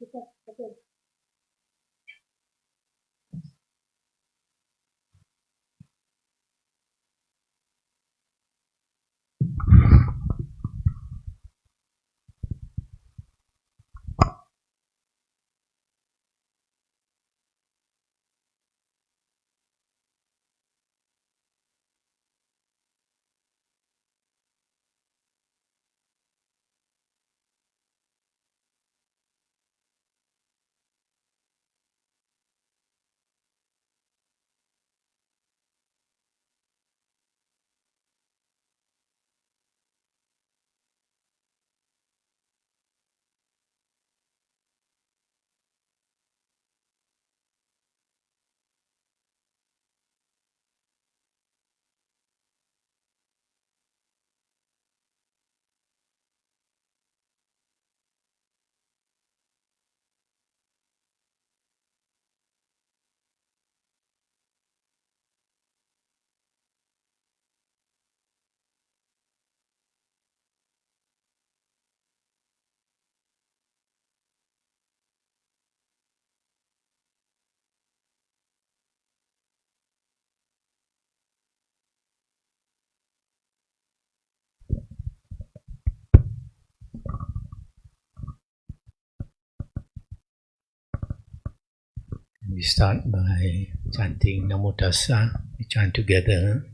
We start by chanting Namo Tassa. We chant together.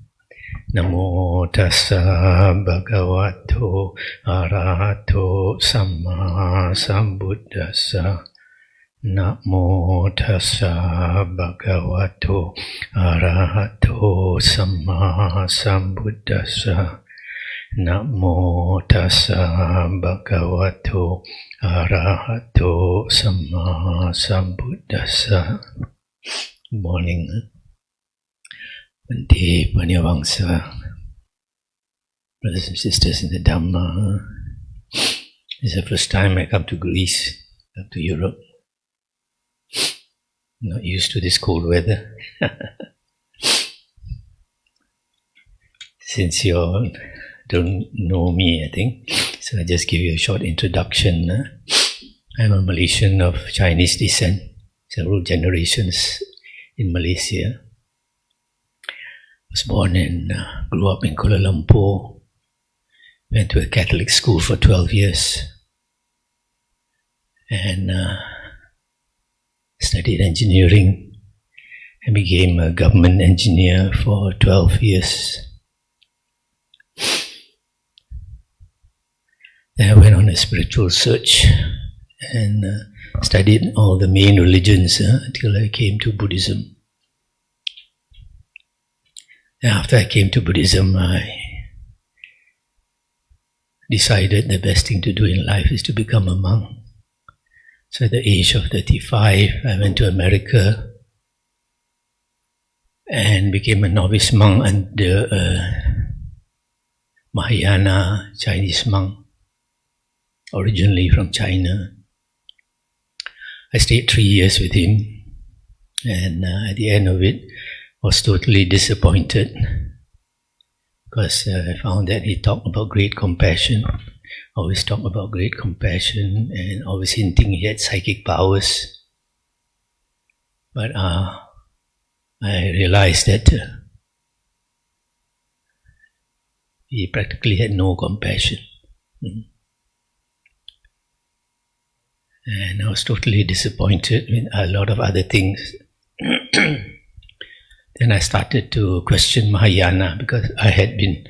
Namo Tassa Bhagavato Arahato Samma Sambuddhassa. Namo Tassa Bhagavato Arahato Samma Sambuddhassa. Namo Tassa Bhagavato Arahato Samma Sambuddhassa. Good morning. Bhante Panyavangsa, brothers and sisters in the Dhamma. It's the first time I come to Greece, come to Europe. Not used to this cold weather. Since you don't know me, I think, so I just give you a short introduction. I'm a Malaysian of Chinese descent, several generations in Malaysia. Was born and grew up in Kuala Lumpur. Went to a Catholic school for 12 years and studied engineering and became a government engineer for 12 years. Then I went on a spiritual search and studied all the main religions until I came to Buddhism. After I came to Buddhism, I decided the best thing to do in life is to become a monk. So at the age of 35, I went to America and became a novice monk under a Mahayana Chinese monk, originally from China. I stayed 3 years with him, and at the end of it, was totally disappointed because I found that he talked about great compassion, always talked about great compassion, and always hinting he had psychic powers. But I realized that he practically had no compassion. And I was totally disappointed with a lot of other things. Then I started to question Mahayana because I had been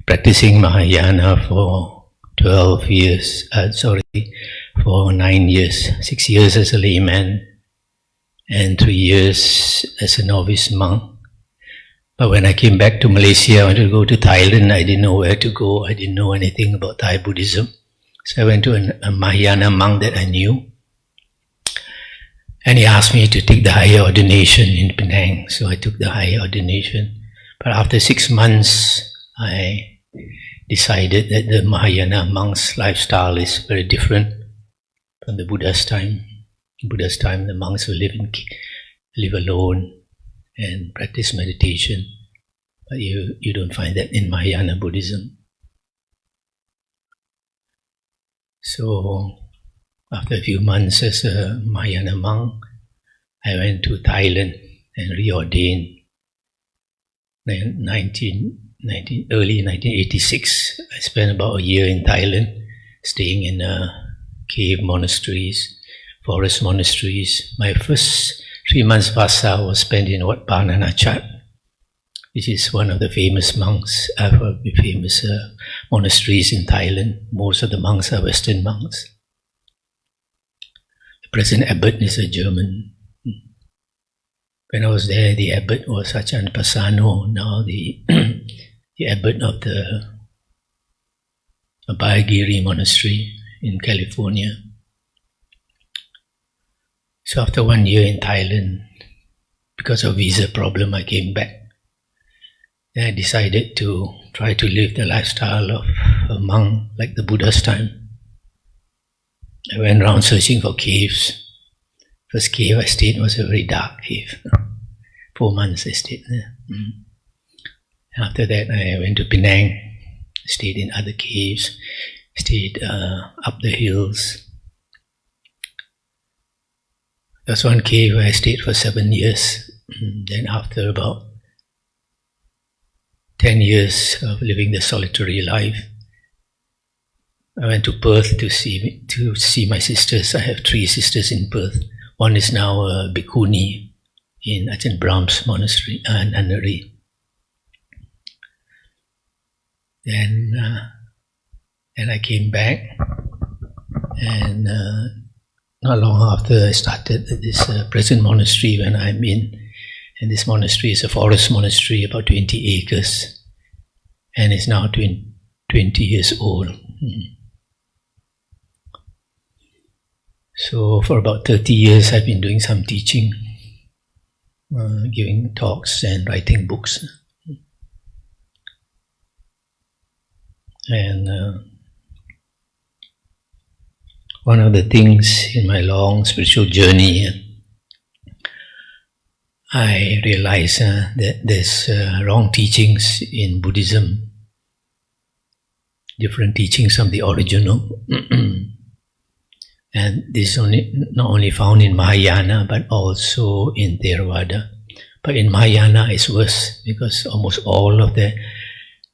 practicing Mahayana for 12 years, for 9 years, 6 years as a layman and 3 years as a novice monk. But when I came back to Malaysia, I wanted to go to Thailand. I didn't know where to go. I didn't know anything about Thai Buddhism. So I went to a Mahayana monk that I knew. And he asked me to take the higher ordination in Penang. So I took the higher ordination. But after 6 months, I decided that the Mahayana monk's lifestyle is very different from the Buddha's time. In Buddha's time, the monks will live alone and practice meditation. But you don't find that in Mahayana Buddhism. So After a few months as a Mahayana monk, I went to Thailand and reordained. Early 1986, I spent about a year in Thailand, staying in cave monasteries, forest monasteries. My first 3 months vasa was spent in Wat Pananachat, which is one of the famous monasteries in Thailand. Most of the monks are Western monks. The present abbot is a German. When I was there, the abbot was Achan Pasano, now the abbot of the Abhayagiri monastery in California. So after 1 year in Thailand, because of visa problem, I came back. Then I decided to try to live the lifestyle of a monk like the Buddha's time. I went around searching for caves. First cave I stayed was a very dark cave. 4 months I stayed there. After that I went to Penang, stayed in other caves, stayed up the hills. There was one cave where I stayed for 7 years. Then after about 10 years of living the solitary life, I went to Perth to see my sisters. I have 3 sisters in Perth. One is now a bhikkhuni in Ajahn Brahm's monastery, Nunnery. Then I came back, and not long after I started this present monastery when I'm in. And this monastery is a forest monastery, about 20 acres, and it's now 20 years old. So for about 30 years I've been doing some teaching, giving talks and writing books. And one of the things in my long spiritual journey, I realized that there's wrong teachings in Buddhism, different teachings from the original. And this is not only found in Mahayana, but also in Theravada. But in Mahayana it's worse, because almost all of the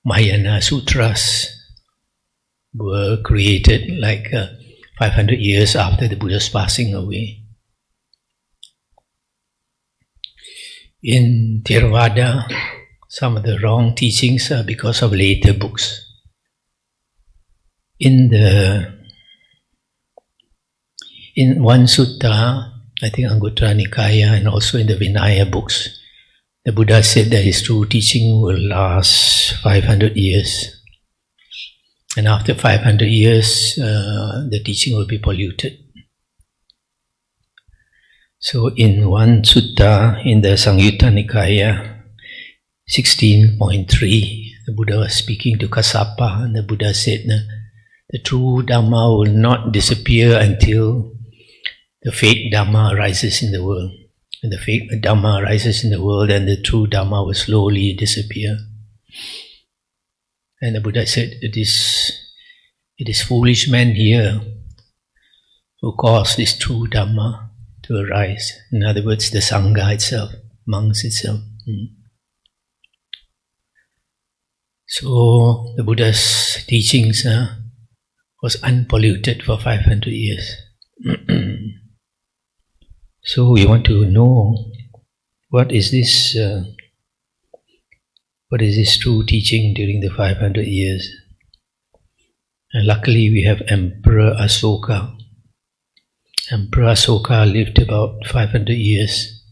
Mahayana sutras were created like 500 years after the Buddha's passing away. In Theravada, some of the wrong teachings are because of later books. In one sutta, I think Anguttara Nikaya, and also in the Vinaya books, the Buddha said that his true teaching will last 500 years. And after 500 years, the teaching will be polluted. So in one sutta, in the Sangyutta Nikaya 16.3, the Buddha was speaking to Kassapa, and the Buddha said, the true Dhamma will not disappear until the fake Dhamma arises in the world. When the fake Dhamma arises in the world, then the true Dhamma will slowly disappear. And the Buddha said, it is foolish men here who cause this true Dhamma to arise. In other words, the Sangha itself, monks itself. So the Buddha's teachings was unpolluted for 500 years. So we want to know what is this true teaching during the 500 years. And luckily we have Emperor Asoka. Emperor Asoka lived about 500 years,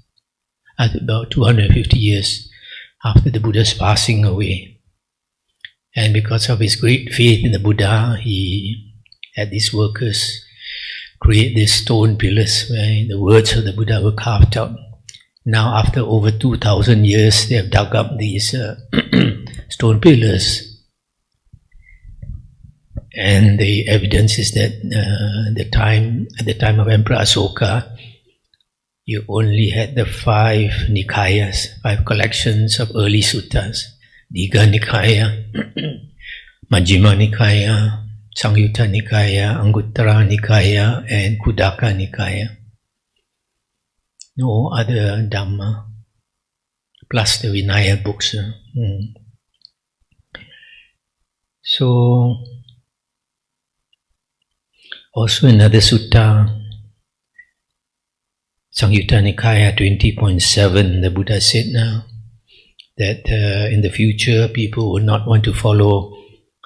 about 250 years after the Buddha's passing away. And because of his great faith in the Buddha, he had these workers create these stone pillars where the words of the Buddha were carved out. Now after over 2,000 years, they have dug up these stone pillars. And the evidence is that at the time of Emperor Asoka, you only had the 5 Nikayas, 5 collections of early suttas. Digha Nikaya, Majjhima Nikaya, Sangyutta Nikaya, Anguttara Nikaya, and Khuddaka Nikaya. No other Dhamma, plus the Vinaya books. So, also another sutta, Sangyutta Nikaya 20.7, the Buddha said now that in the future people will not want to follow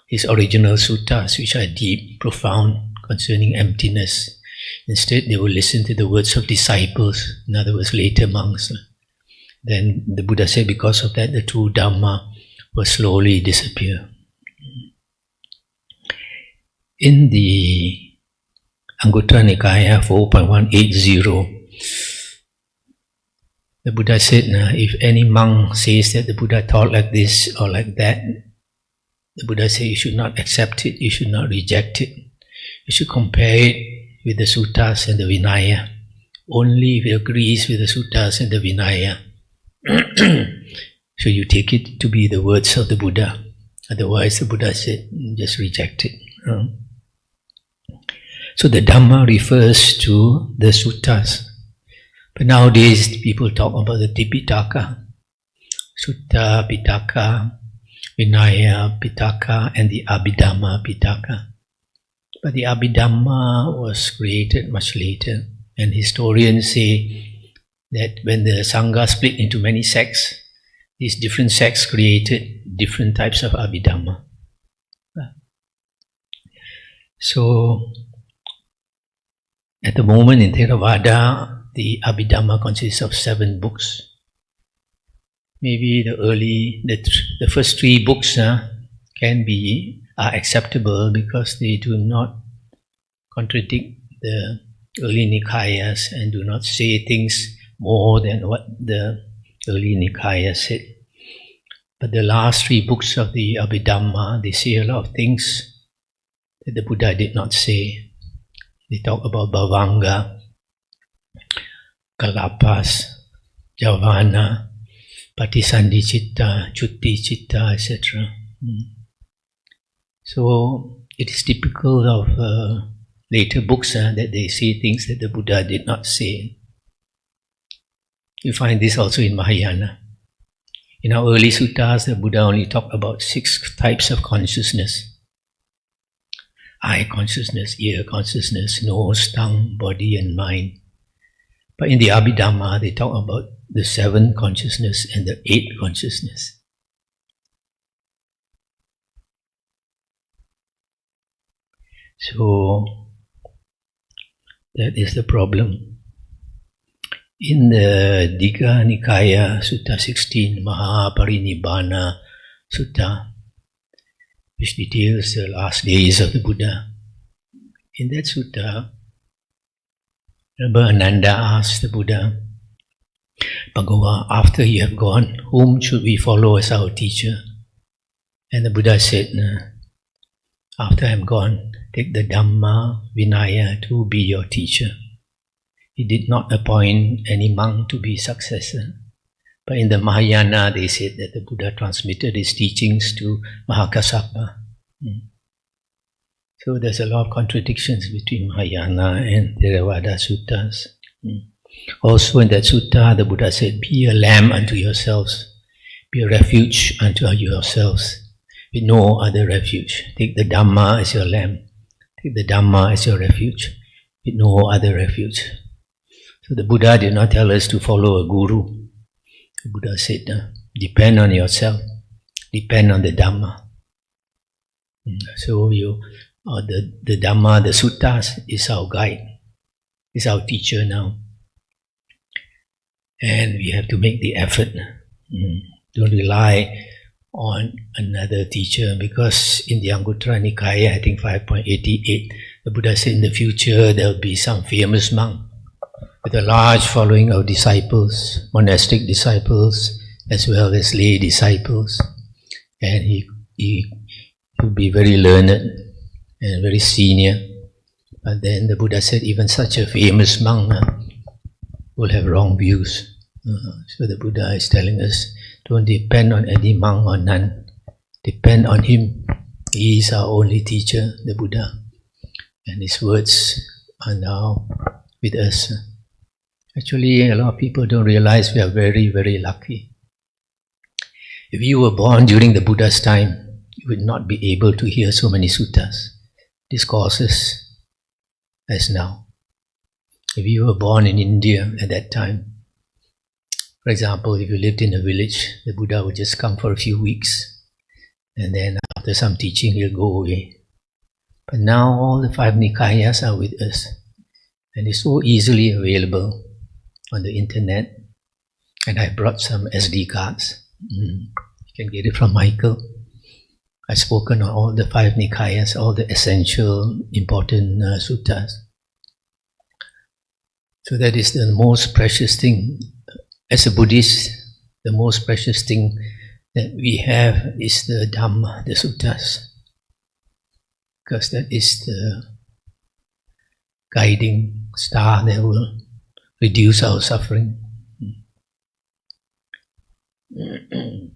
his original suttas, which are deep, profound, concerning emptiness. Instead, they will listen to the words of disciples, in other words, later monks. Then the Buddha said because of that, the true Dhamma will slowly disappear. In the Anguttara Nikaya 4.180, the Buddha said, if any monk says that the Buddha taught like this or like that, the Buddha said you should not accept it, you should not reject it. You should compare it with the suttas and the Vinaya. Only if it agrees with the suttas and the Vinaya should you take it to be the words of the Buddha. Otherwise, the Buddha said, just reject it. So the Dhamma refers to the suttas. But nowadays, people talk about the Tipitaka, Sutta Pitaka, Vinaya Pitaka, and the Abhidhamma Pitaka. But the Abhidhamma was created much later, and historians say that when the Sangha split into many sects, these different sects created different types of Abhidhamma. So, at the moment in Theravada, the Abhidhamma consists of 7 books. Maybe the first 3 books are acceptable because they do not contradict the early Nikayas and do not say things more than what the early Nikayas said. But the last 3 books of the Abhidhamma, they say a lot of things that the Buddha did not say. They talk about Bhavanga, Kalapas, Javana, Patisandhi Citta, Chutti Citta, etc. So it is typical of later books that they say things that the Buddha did not say. You find this also in Mahayana. In our early suttas, the Buddha only talked about 6 types of consciousness. Eye consciousness, ear consciousness, nose, tongue, body and mind. But in the Abhidhamma, they talk about the 7 consciousness and the 8 consciousness. So, that is the problem. In the Digha Nikaya, Sutta 16, Mahaparinibbana Sutta, which details the last days of the Buddha. In that sutta, Rabbi Ananda asked the Buddha, Bhagava, after you have gone, whom should we follow as our teacher? And the Buddha said, after I am gone, take the Dhamma Vinaya to be your teacher. He did not appoint any monk to be successor. But in the Mahayana, they said that the Buddha transmitted his teachings to Mahakassapa. So there's a lot of contradictions between Mahayana and Theravada suttas. Also in that sutta, the Buddha said, be a lamb unto yourselves, be a refuge unto yourselves, with no other refuge. Take the Dhamma as your lamb, take the Dhamma as your refuge, with no other refuge. So the Buddha did not tell us to follow a guru. The Buddha said, depend on yourself, depend on the Dhamma. So the Dhamma, the suttas is our guide, is our teacher now. And we have to make the effort. Don't rely on another teacher, because in the Anguttara Nikaya, I think 5.88, the Buddha said in the future there will be some famous monk with a large following of disciples, monastic disciples, as well as lay disciples. And he will be very learned and very senior. But then the Buddha said even such a famous monk will have wrong views. So the Buddha is telling us, don't depend on any monk or nun. Depend on him. He is our only teacher, the Buddha, and his words are now with us. Actually, a lot of people don't realize we are very, very lucky. If you were born during the Buddha's time, you would not be able to hear so many suttas, discourses as now. If you were born in India at that time, for example, if you lived in a village, the Buddha would just come for a few weeks, and then after some teaching, he'll go away. But now all the 5 Nikayas are with us, and it's so easily available on the internet. And I brought some SD cards. You can get it from Michael. I've spoken on all the 5 Nikayas, all the essential, important suttas. So that is the most precious thing. As a Buddhist, the most precious thing that we have is the Dhamma, the suttas. Because that is the guiding star that will reduce our suffering. In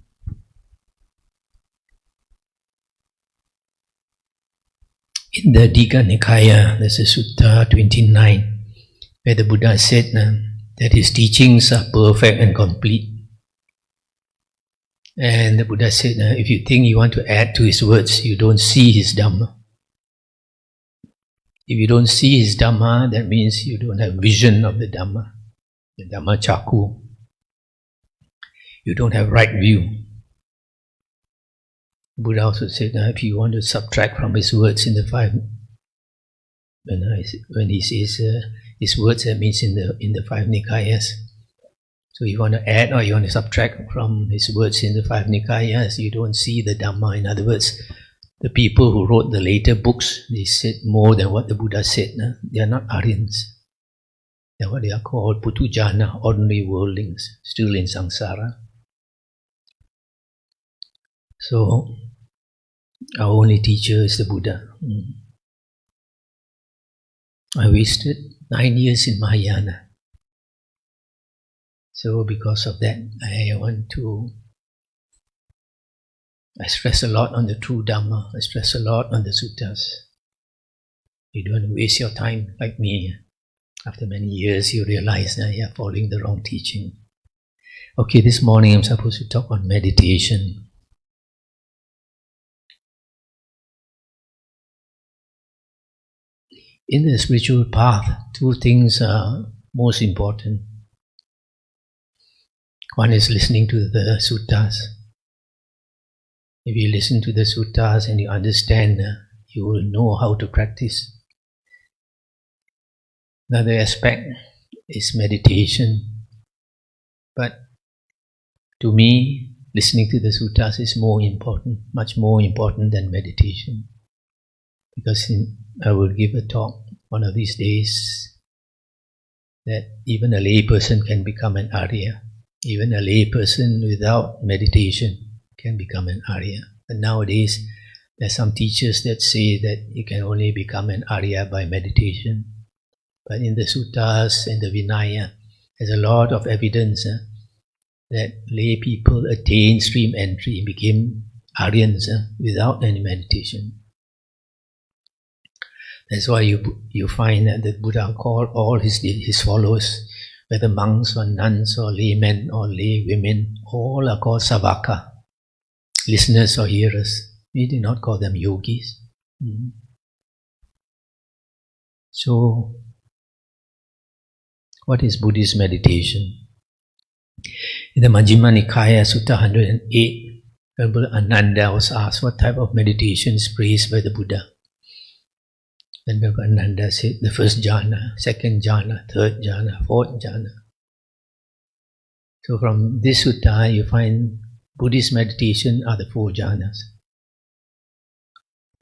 the Digha Nikaya, there's a Sutta 29, where the Buddha said that his teachings are perfect and complete. And the Buddha said, if you think you want to add to his words, you don't see his Dhamma. If you don't see his Dhamma, that means you don't have vision of the Dhamma Chakku. You don't have right view. Buddha also said, if you want to subtract from his words in the 5, when he says his words, that means in the 5 Nikayas. So you want to add or you want to subtract from his words in the 5 Nikayas, you don't see the Dhamma. In other words, the people who wrote the later books, they said more than what the Buddha said. They are not Aryans. They are what they are called Putujana, ordinary worldlings, still in samsara. So, our only teacher is the Buddha. I wasted 9 years in Mahayana. So because of that, I stress a lot on the true Dhamma. I stress a lot on the suttas. You don't want to waste your time like me. After many years, you realize that you're following the wrong teaching. Okay, this morning I'm supposed to talk on meditation. In the spiritual path, 2 things are most important. One is listening to the suttas. If you listen to the suttas and you understand, you will know how to practice. Another aspect is meditation. But to me, listening to the suttas is more important, much more important than meditation. Because I will give a talk one of these days that even a lay person can become an Arya. Even a lay person without meditation can become an Arya. But nowadays, there are some teachers that say that you can only become an Arya by meditation. But in the suttas and the Vinaya, there's a lot of evidence that lay people attain stream entry, became Aryans without any meditation. That's why you find that the Buddha called all his followers, whether monks or nuns or laymen or lay women, all are called savaka, listeners or hearers. We do not call them yogis. So, what is Buddhist meditation? In the Majjhima Nikaya, Sutta 108, Venerable Ananda was asked what type of meditation is praised by the Buddha. Then Venerable Ananda said the first jhana, second jhana, third jhana, fourth jhana. So from this sutta you find Buddhist meditation are the 4 jhanas.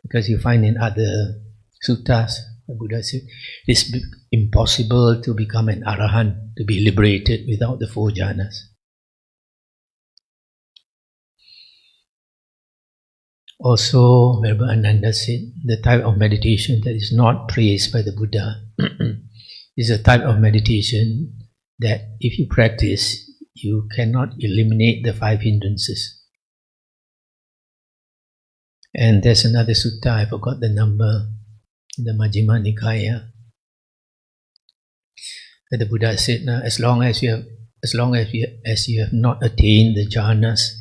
Because you find in other suttas, the Buddha said it's impossible to become an arahant, to be liberated without the 4 jhanas. Also, Venerable Ananda said the type of meditation that is not praised by the Buddha is a type of meditation that if you practice, you cannot eliminate the 5 hindrances. And there's another sutta, I forgot the number, in the Majjhima Nikaya, that the Buddha said, as long as you have not attained the jhanas,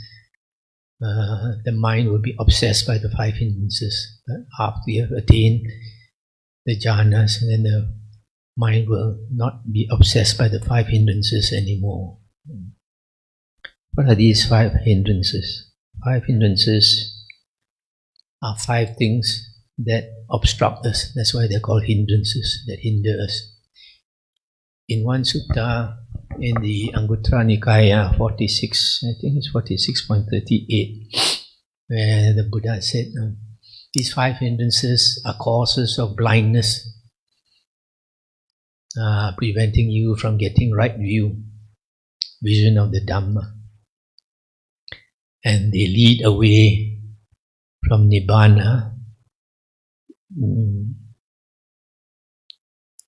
the mind will be obsessed by the five hindrances. But after you have attained the jhanas, then the mind will not be obsessed by the five hindrances anymore. What are these five hindrances? Five hindrances are five things that obstruct us. That's why they're called hindrances, that hinder us. In one sutta, in the Anguttara Nikaya 46, I think it's 46.38, where the Buddha said, these five hindrances are causes of blindness, preventing you from getting right vision of the Dhamma. And they lead away from Nibbana.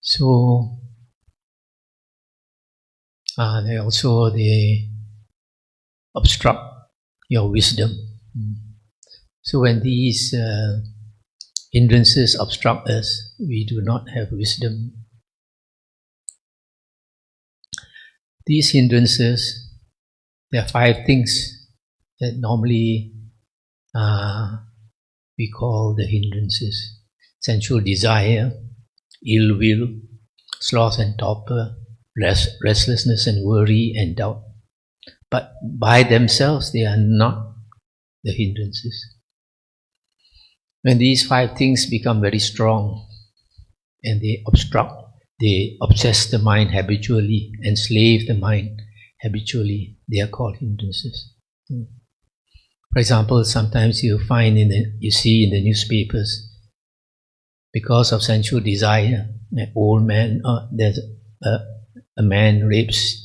So, they obstruct your wisdom. So when these hindrances obstruct us, we do not have wisdom. These hindrances, there are five things that normally we call the hindrances: sensual desire, ill will, sloth and torpor, restlessness and worry and doubt. But by themselves, they are not the hindrances. When these five things become very strong and they obsess the mind habitually, enslave the mind habitually, they are called hindrances. For example, sometimes you see in the newspapers, because of sensual desire, an old man, there's a man rapes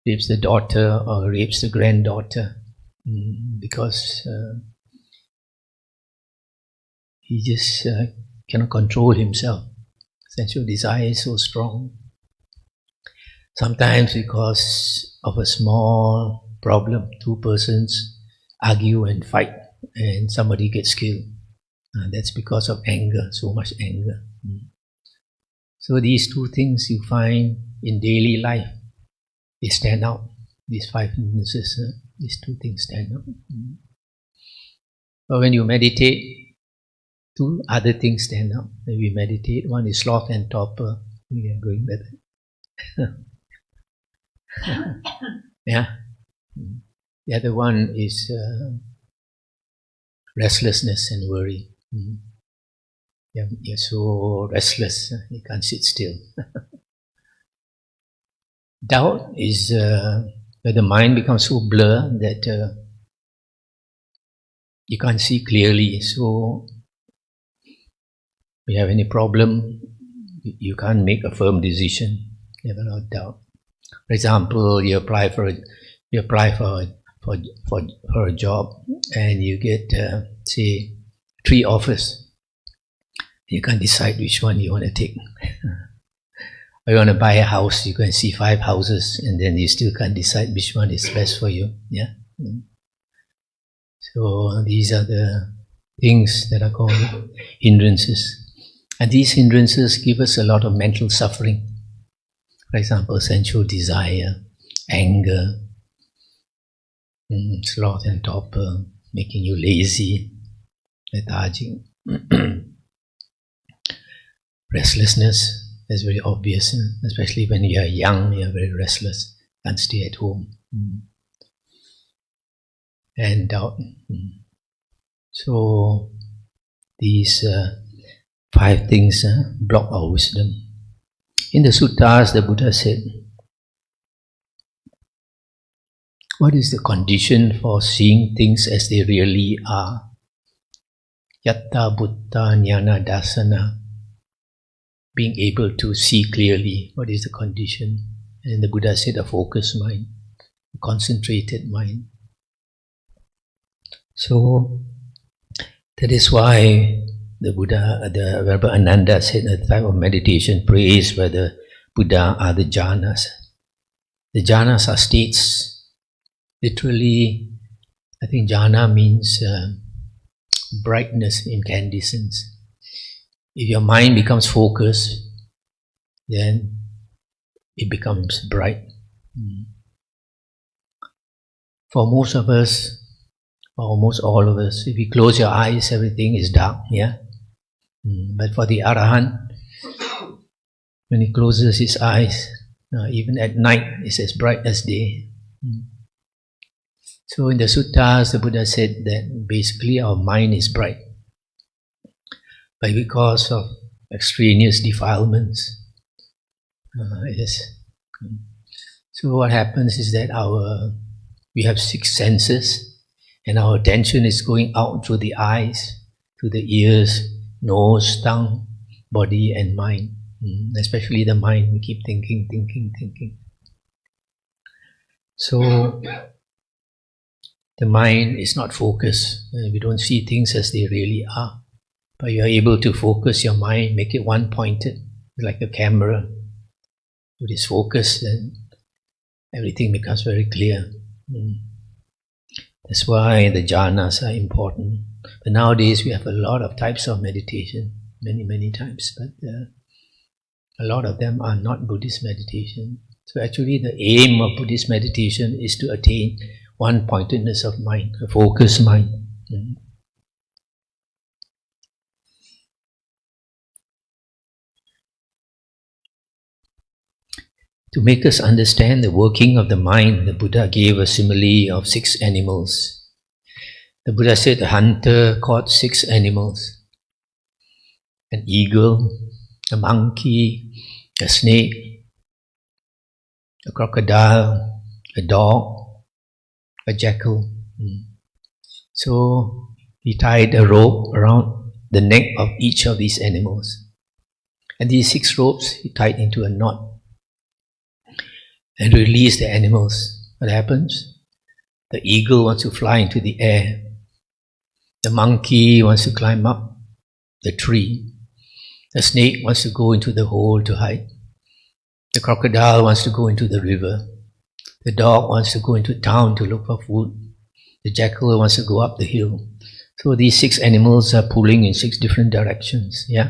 the daughter or rapes the granddaughter because he just cannot control himself. Sensual desire is so strong. Sometimes because of a small problem, two persons argue and fight and somebody gets killed. That's because of anger, so much anger. So these two things you find in daily life, they stand out. These five hindrances, these two things stand out. But when you meditate, two other things stand out. When we meditate, one is sloth and torpor. We are going better. Yeah. The other one is restlessness and worry. You're so restless, you can't sit still. Doubt is where the mind becomes so blurred that you can't see clearly. So, if you have any problem, you can't make a firm decision. You have a lot of doubt. For example, you apply for a job and you get, say, 3 offers. You can't decide which one you want to take. Or you want to buy a house, you can see 5 houses and then you still can't decide which one is best for you. Yeah. So these are the things that are called hindrances. And these hindrances give us a lot of mental suffering. For example, sensual desire, anger, sloth and torpor, making you lazy, lethargic. Restlessness is very obvious, especially when you are young, you are very restless, can't stay at home. And doubt. So these 5 things block our wisdom. In the suttas, the Buddha said, what is the condition for seeing things as they really are? Yatta Buddha Jnana Dasana. Being able to see clearly, what is the condition? And the Buddha said a focused mind, a concentrated mind. So that is why the Buddha, the Venerable Ananda said at the time of meditation, praise where the Buddha are the jhanas. The jhanas are states. Literally, I think jhana means brightness, incandescence. If your mind becomes focused, then it becomes bright. For most of us, or almost all of us, if you close your eyes, everything is dark, yeah? But for the Arahant, when he closes his eyes, even at night, it's as bright as day. So in the suttas, the Buddha said that basically our mind is bright. But because of extraneous defilements, so what happens is that we have 6 senses, and our attention is going out through the eyes, through the ears, nose, tongue, body and mind. Especially the mind, we keep thinking. So the mind is not focused. We don't see things as they really are. But you are able to focus your mind, make it one-pointed, like a camera. It is focused, and everything becomes very clear. That's why the jhanas are important. But nowadays we have a lot of types of meditation, many types, but a lot of them are not Buddhist meditation. So actually the aim of Buddhist meditation is to attain one-pointedness of mind, a focused mind. To make us understand the working of the mind, the Buddha gave a simile of 6 animals. The Buddha said a hunter caught 6 animals: an eagle, a monkey, a snake, a crocodile, a dog, a jackal. So he tied a rope around the neck of each of these animals. And these 6 ropes he tied into a knot and released the animals. What happens? The eagle wants to fly into the air. The monkey wants to climb up the tree. The snake wants to go into the hole to hide. The crocodile wants to go into the river. The dog wants to go into town to look for food. The jackal wants to go up the hill. So these 6 animals are pulling in 6 different directions. Yeah.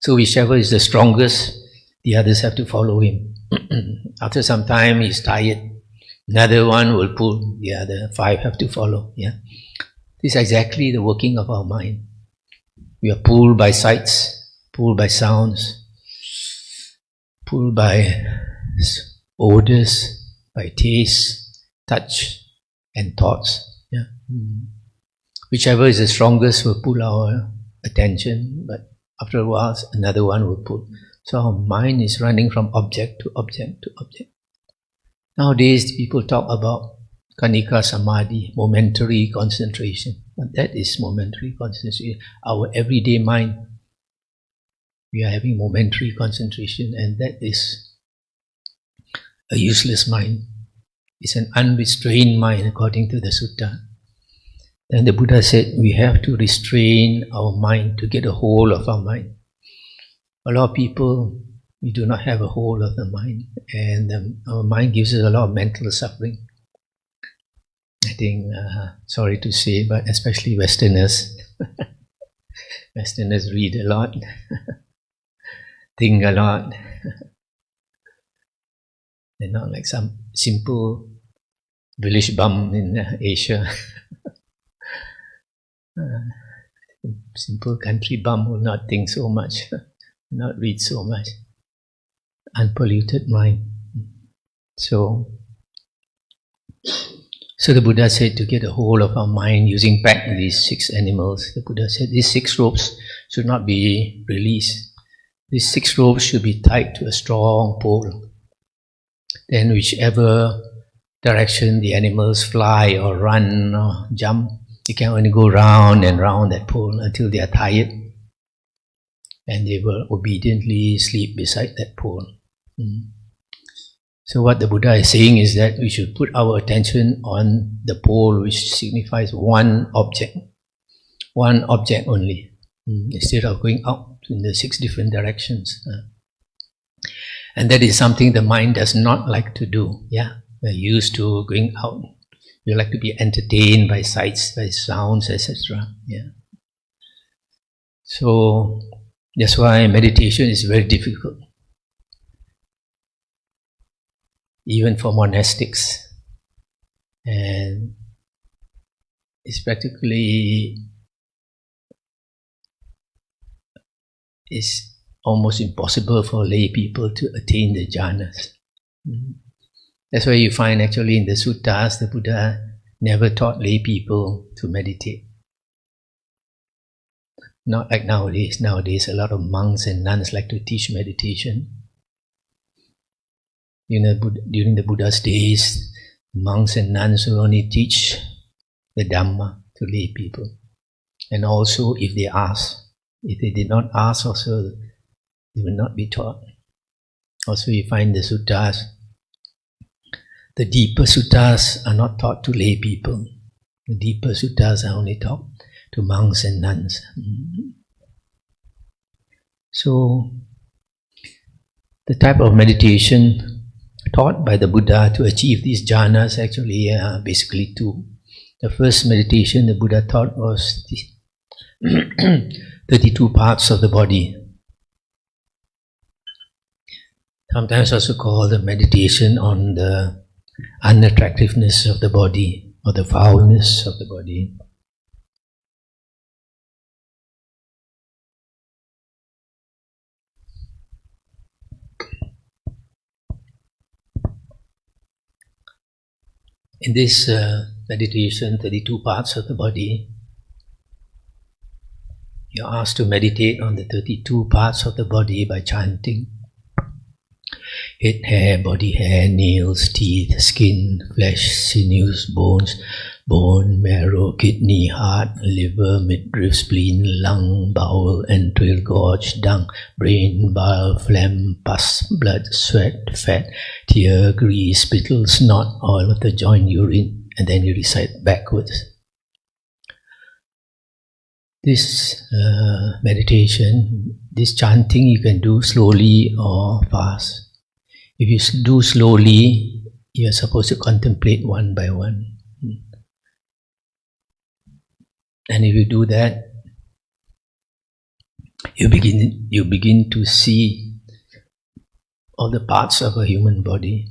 So whichever is the strongest, the others have to follow him. After some time, he's tired. Another one will pull. The other 5 have to follow. Yeah. This is exactly the working of our mind. We are pulled by sights, pulled by sounds, pulled by odors, by taste, touch, and thoughts. Yeah. Whichever is the strongest will pull our attention, but after a while, another one will pull. So our mind is running from object to object to object. Nowadays, people talk about Kanika Samadhi, momentary concentration. But that is momentary concentration. Our everyday mind, we are having momentary concentration, and that is a useless mind. It's an unrestrained mind according to the sutta. Then the Buddha said we have to restrain our mind to get a hold of our mind. A lot of people, we do not have a hold of the mind, and our mind gives us a lot of mental suffering. I think, sorry to say, but especially Westerners. Westerners read a lot, think a lot. They're not like some simple village bum in Asia. Simple country bum will not think so much, not read so much. Unpolluted mind. So the Buddha said to get a hold of our mind using back these 6 animals. The Buddha said these 6 ropes should not be released. These 6 ropes should be tied to a strong pole. Then whichever direction the animals fly or run or jump, they can only go round and round that pole until they are tired. And they will obediently sleep beside that pole. So what the Buddha is saying is that we should put our attention on the pole, which signifies one object only, instead of going out in the 6 different directions. And that is something the mind does not like to do. Yeah, we're used to going out We like to be entertained by sights, by sounds, etc. Yeah. So that's why meditation is very difficult, even for monastics, and it's practically it's almost impossible for lay people to attain the jhanas. That's why you find actually in the suttas, the Buddha never taught lay people to meditate. Not like nowadays. Nowadays, a lot of monks and nuns like to teach meditation. During the Buddha's days, monks and nuns will only teach the Dhamma to lay people. And also, if they ask, if they did not ask also, they will not be taught. Also, you find the suttas, the deeper suttas are not taught to lay people. The deeper suttas are only taught to monks and nuns. So, the type of meditation taught by the Buddha to achieve these jhanas actually are basically two. The first meditation the Buddha taught was the 32 parts of the body. Sometimes also called the meditation on the unattractiveness of the body or the foulness of the body. In this meditation, 32 parts of the body, you're asked to meditate on the 32 parts of the body by chanting. Head, hair, body hair, nails, teeth, skin, flesh, sinews, bones, bone, marrow, kidney, heart, liver, midriff, spleen, lung, bowel, entrail, gorge, dung, brain, bile, phlegm, pus, blood, sweat, fat, tear, grease, spittle, snot, oil of the joint, urine, and then you recite backwards. This meditation, this chanting you can do slowly or fast. If you do slowly, you are supposed to contemplate one by one. And if you do that, you begin to see all the parts of a human body.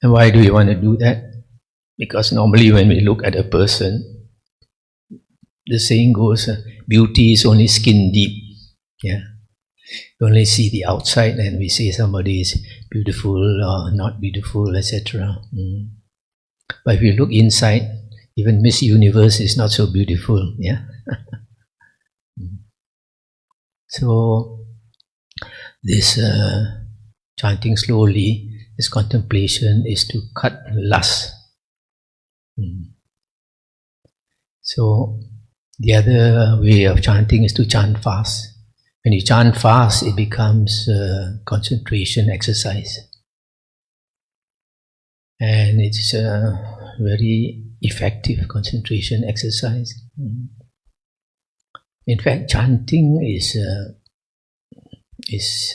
And why do you want to do that? Because normally when we look at a person, the saying goes, beauty is only skin deep. Yeah. We only see the outside and we say somebody is beautiful or not beautiful, etc. But if you look inside, even Miss Universe is not so beautiful. Yeah. So this chanting slowly, this contemplation is to cut lust. So the other way of chanting is to chant fast. When you chant fast, it becomes concentration exercise. And it's a very effective concentration exercise. In fact, chanting is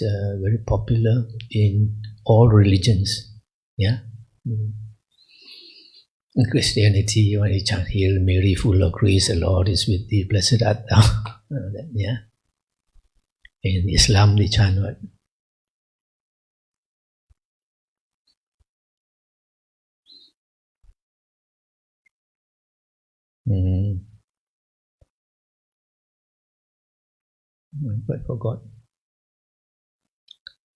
very popular in all religions. Yeah. In Christianity, when you chant "Hail Mary, full of grace, the Lord is with thee, blessed art thou." Yeah. In Islam, they chant what? I forgot.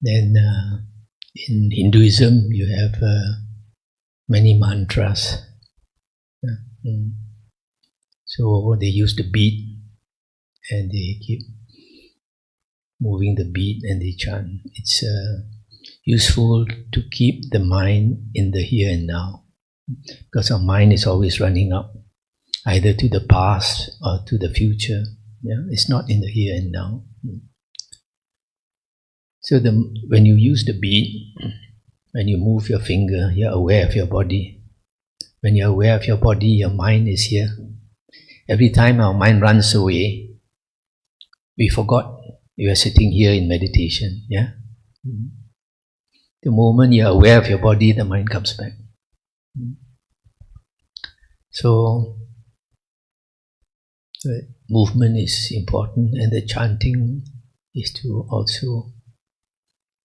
Then in Hinduism, you have many mantras. So they use the beat and they keep moving the beat and they chant. It's useful to keep the mind in the here and now, because our mind is always running up, either to the past or to the future. Yeah? It's not in the here and now. So when you use the beat, when you move your finger, you're aware of your body. When you're aware of your body, your mind is here. Every time our mind runs away, we forgot you are sitting here in meditation. Yeah. The moment you're aware of your body, the mind comes back. So the movement is important, and the chanting is to also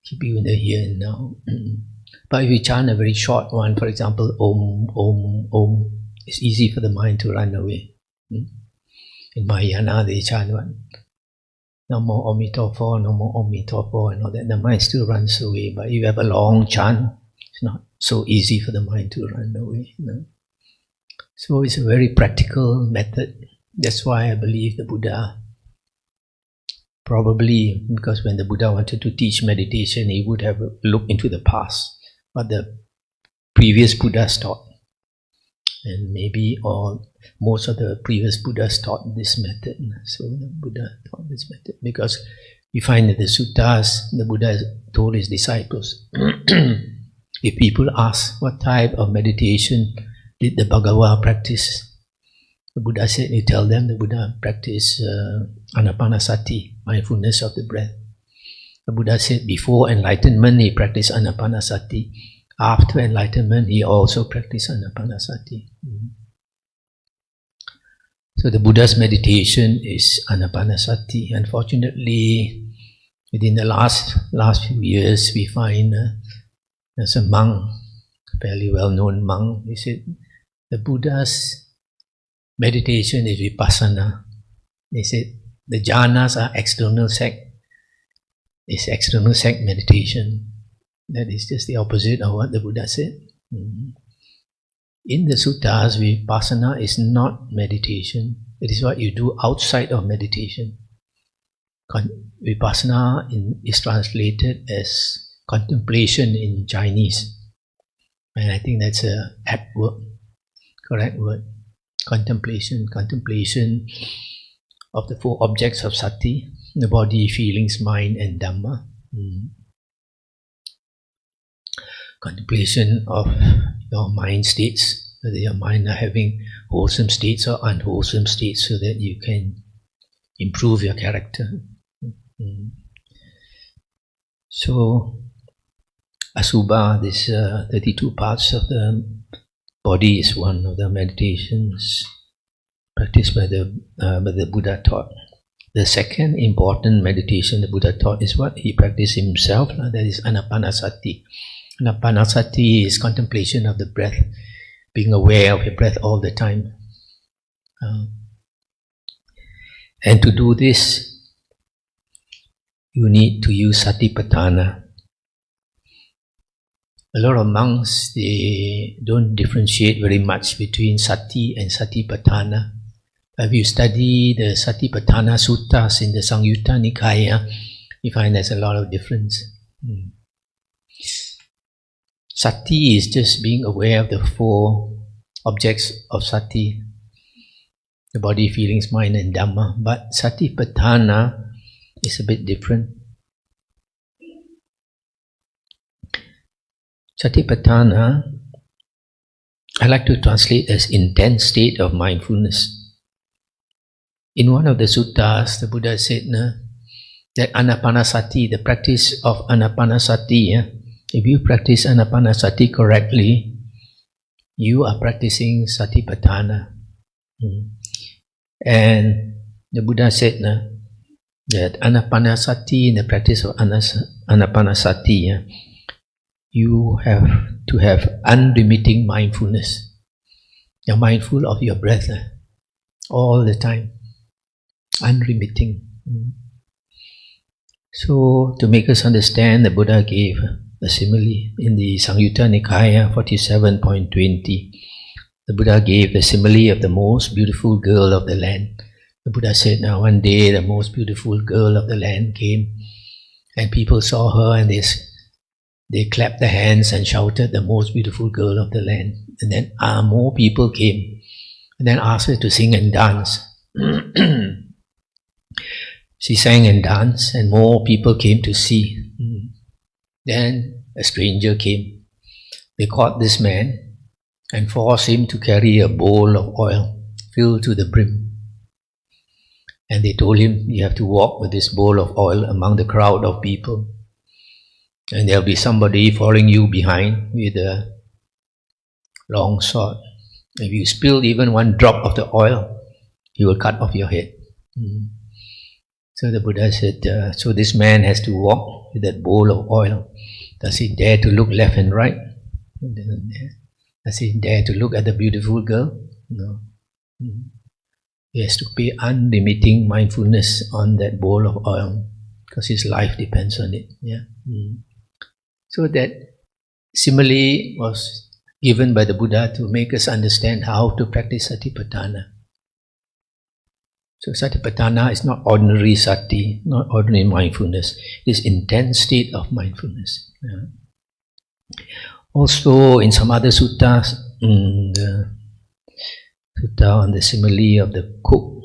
keep you in the here and now. But if you chant a very short one, for example, Om, Om, Om, it's easy for the mind to run away. In Mahayana, they chant one, Namo Amitofo, Namo Amitofo, and all that. The mind still runs away. But if you have a long chant, it's not so easy for the mind to run away. So it's a very practical method. That's why I believe the Buddha, probably because when the Buddha wanted to teach meditation, he would have looked into the past, what the previous Buddhas taught. And maybe most of the previous Buddhas taught this method. So the Buddha taught this method because we find that the suttas, the Buddha told his disciples, if people ask what type of meditation did the Bhagava practice, the Buddha said, you tell them the Buddha practiced anapanasati, mindfulness of the breath. The Buddha said before enlightenment he practiced anapanasati. After enlightenment he also practiced anapanasati. So the Buddha's meditation is anapanasati. Unfortunately, within the last few years we find there's a monk, a fairly well-known monk, he said the Buddha's meditation is vipassana. They said the jhanas are external sect. It's external sect meditation. That is just the opposite of what the Buddha said. In the suttas, vipassana is not meditation. It is what you do outside of meditation. Vipassana is translated as contemplation in Chinese. And I think that's a apt word, correct word. Contemplation of the four objects of sati, the body, feelings, mind, and Dhamma. Contemplation of your mind states, whether your mind are having wholesome states or unwholesome states, so that you can improve your character. So, Asubha, this 32 parts of the body is one of the meditations practiced by the Buddha taught. The second important meditation the Buddha taught is what he practiced himself, that is anapanasati. Anapanasati is contemplation of the breath, being aware of your breath all the time. And to do this, you need to use satipatthana. A lot of monks, they don't differentiate very much between sati and satipatthana. If you study the satipatthana suttas in the Samyutta Nikaya, you find there's a lot of difference. Sati is just being aware of the four objects of sati, the body, feelings, mind, and Dhamma. But satipatthana is a bit different. Satipatthana, I like to translate as intense state of mindfulness. In one of the suttas, the Buddha said that anapanasati, the practice of anapanasati, if you practice anapanasati correctly, you are practicing satipatthana. And the Buddha said that anapanasati, in the practice of anapanasati, you have to have unremitting mindfulness. You're mindful of your breath all the time, unremitting. So, to make us understand, the Buddha gave a simile in the Samyutta Nikaya 47.20. The Buddha gave the simile of the most beautiful girl of the land. The Buddha said, now one day the most beautiful girl of the land came, and people saw her and they clapped their hands and shouted, the most beautiful girl of the land. And then more people came and then asked her to sing and dance. She sang and danced, and more people came to see. Then a stranger came. They caught this man and forced him to carry a bowl of oil filled to the brim. And they told him, you have to walk with this bowl of oil among the crowd of people. And there'll be somebody following you behind with a long sword. If you spill even one drop of the oil, he will cut off your head. So the Buddha said, so this man has to walk with that bowl of oil. Does he dare to look left and right? He doesn't dare. Does he dare to look at the beautiful girl? No. He has to pay unlimiting mindfulness on that bowl of oil because his life depends on it. Yeah. So that simile was given by the Buddha to make us understand how to practice Satipatthana. So Satipatthana is not ordinary sati, not ordinary mindfulness. It is intense state of mindfulness. Yeah. Also, in some other suttas, the sutta on the simile of the cook,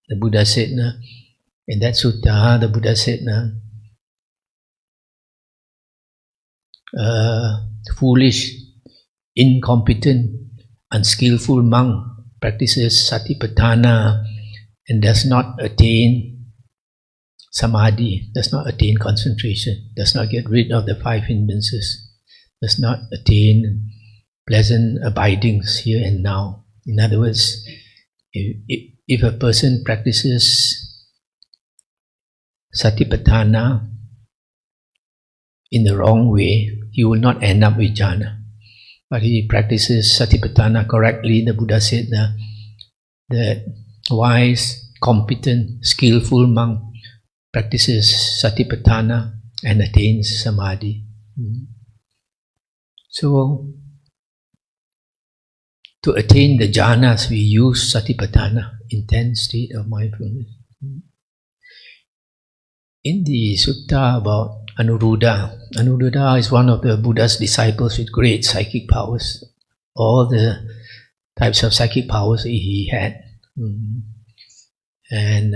the Buddha said, in that sutta, the Buddha said, foolish, incompetent, unskillful monk practices Satipatthana and does not attain samadhi, does not attain concentration, does not get rid of the 5 hindrances, does not attain pleasant abidings here and now. In other words, if a person practices Satipatthana in the wrong way, he will not end up with jhana. But if he practices Satipatthana correctly, the Buddha said that wise, competent, skillful monk practices Satipatthana and attains samadhi. So, to attain the jhanas, we use Satipatthana, intense state of mindfulness. In the sutta about Anuruddha, Anuruddha is one of the Buddha's disciples with great psychic powers. All the types of psychic powers he had. And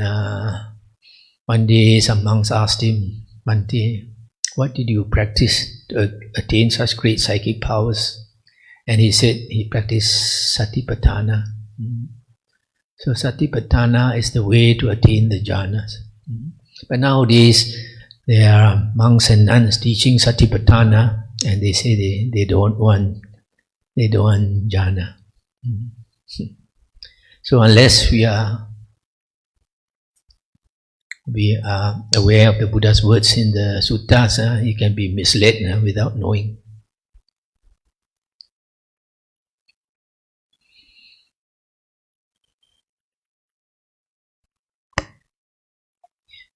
one day some monks asked him, Bhante, what did you practice to attain such great psychic powers? And he said he practiced Satipatthana. So Satipatthana is the way to attain the jhanas. But nowadays there are monks and nuns teaching Satipatthana, and they say they don't want jhana. So unless we are aware of the Buddha's words in the suttas, he can be misled without knowing.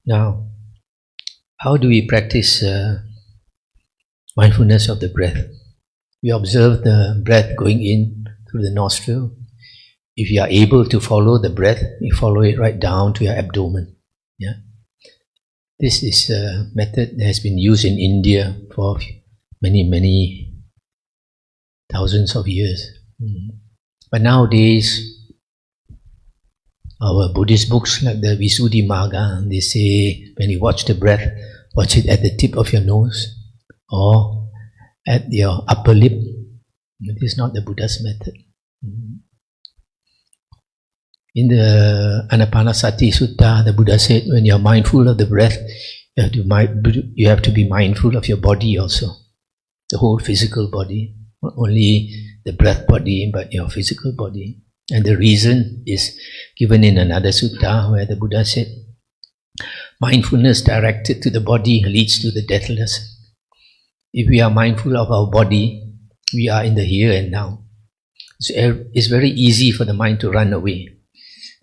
Now, how do we practice mindfulness of the breath? We observe the breath going in through the nostril. If you are able to follow the breath, you follow it right down to your abdomen. Yeah, this is a method that has been used in India for many thousands of years. But nowadays, our Buddhist books like the Visuddhimagga, they say when you watch the breath, watch it at the tip of your nose or at your upper lip. This is not the Buddha's method. In the Anapanasati Sutta, the Buddha said when you are mindful of the breath, you have to be mindful of your body also, the whole physical body, not only the breath body but your physical body. And the reason is given in another sutta where the Buddha said, mindfulness directed to the body leads to the deathless. If we are mindful of our body, we are in the here and now. It's very easy for the mind to run away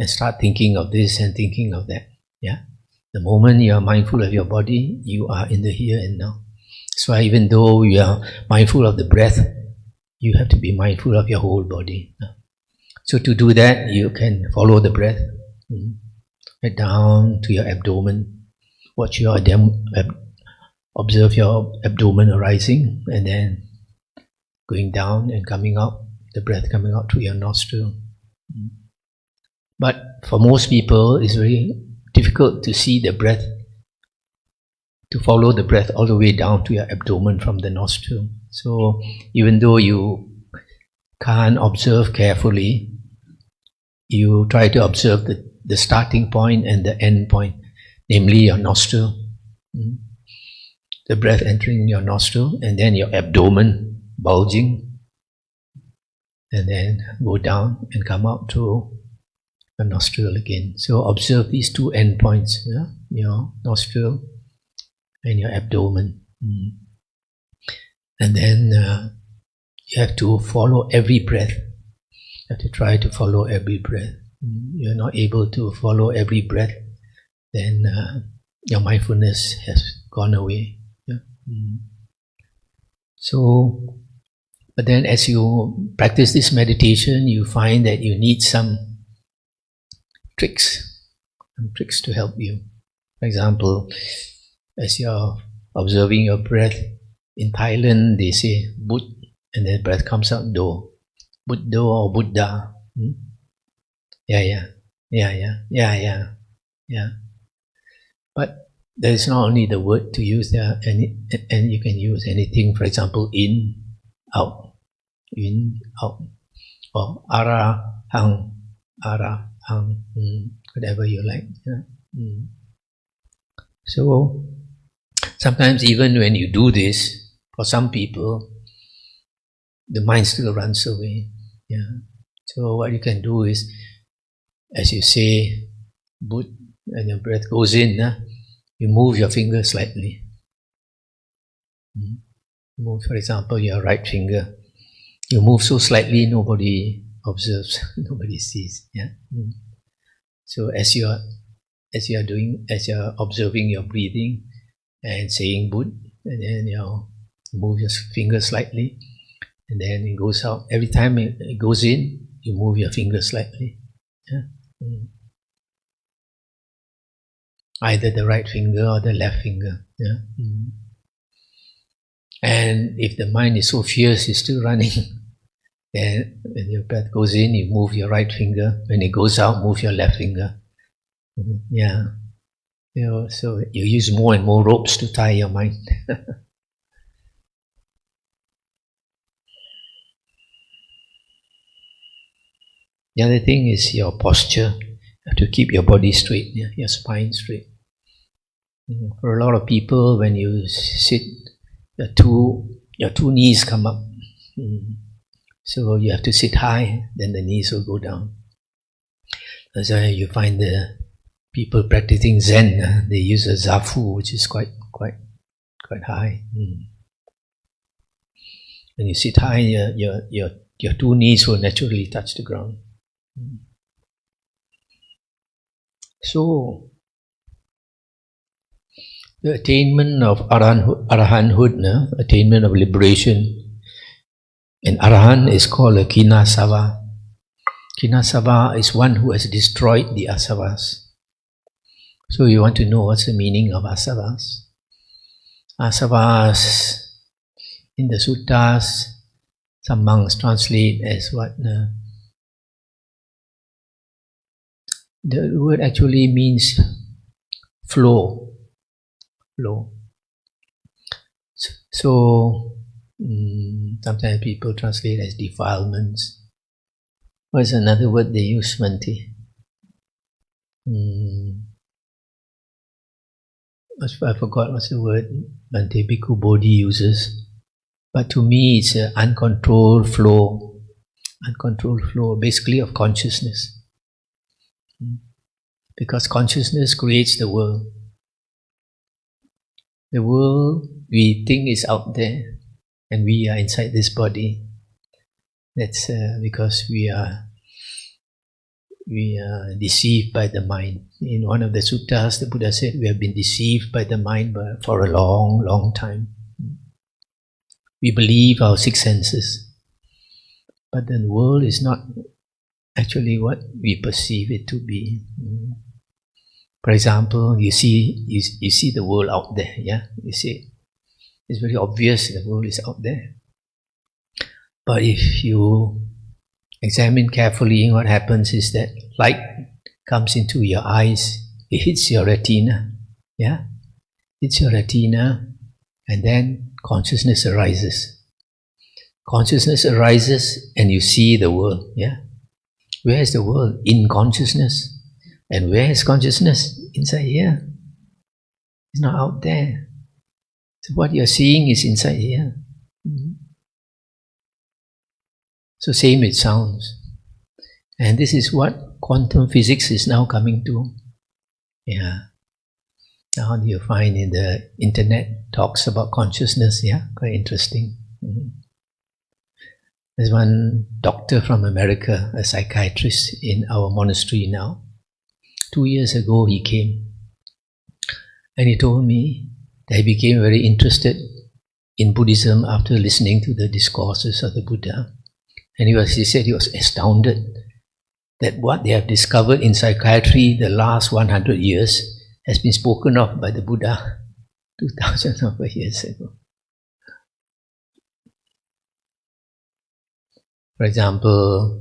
and start thinking of this and thinking of that. Yeah, the moment you are mindful of your body, you are in the here and now. So even though you are mindful of the breath, you have to be mindful of your whole body. So to do that, you can follow the breath right down to your abdomen. Watch your observe your abdomen arising and then going down and coming out, the breath coming out through your nostril. But for most people, it's very difficult to see the breath, to follow the breath all the way down to your abdomen from the nostril. So even though you can't observe carefully, you try to observe the starting point and the end point, namely your nostril, the breath entering your nostril, and then your abdomen bulging, and then go down and come out through the nostril again. So observe these two endpoints, your nostril and your abdomen. And then you have to follow every breath. You have to try to follow every breath. You're not able to follow every breath, then your mindfulness has gone away. So, but then as you practice this meditation, you find that you need some tricks to help you. For example, as you're observing your breath, in Thailand they say Bud, and then breath comes out Do. Buddha or Buddha. Yeah. But there is not only the word to use there, and you can use anything. For example, in, out, or arahang, whatever you like. So sometimes even when you do this, for some people, the mind still runs away. So what you can do is, as you say Bud, and your breath goes in, you move your finger slightly. Move, for example, your right finger. You move so slightly, nobody observes, nobody sees. So as you're observing your breathing and saying Bud, and then you move your finger slightly, and then it goes out. Every time it goes in, you move your finger slightly. Either the right finger or the left finger. And if the mind is so fierce, it's still running, then when your breath goes in, you move your right finger. When it goes out, move your left finger. So you use more and more ropes to tie your mind. The other thing is your posture. You have to keep your body straight, your spine straight. For a lot of people, when you sit, your two knees come up. So you have to sit high, then the knees will go down. That's why you find the people practicing Zen, they use a zafu, which is quite high. When you sit high, your two knees will naturally touch the ground. So, the attainment of arahanthood, attainment of liberation, and arahant is called a kinasava. Kinasava is one who has destroyed the asavas. So you want to know what's the meaning of asavas. Asavas, in the suttas, some monks translate as what? The word actually means flow. So sometimes people translate as defilements. What's another word they use, Manti? I forgot what's the word Bhante Bhikkhu Bodhi uses. But to me it's an uncontrolled flow, basically of consciousness. Because consciousness creates the world. The world we think is out there, and we are inside this body. That's because we are deceived by the mind. In one of the suttas, the Buddha said, we have been deceived by the mind for a long, long time. We believe our six senses, but the world is not actually what we perceive it to be. For example, you see the world out there, you see it's very obvious the world is out there. But if you examine carefully, what happens is that light comes into your eyes, it hits your retina, hits your retina, and then consciousness arises. Consciousness arises and you see the world, Where is the world? In consciousness. And where is consciousness? Inside here. It's not out there. So what you're seeing is inside here. So same with sounds. And this is what quantum physics is now coming to. Yeah. Now you find in the internet talks about consciousness, yeah, quite interesting. There's one doctor from America, a psychiatrist in our monastery now. 2 years ago he came and he told me that he became very interested in Buddhism after listening to the discourses of the Buddha. And he said he was astounded that what they have discovered in psychiatry the last 100 years has been spoken of by the Buddha 2000 of years ago. For example,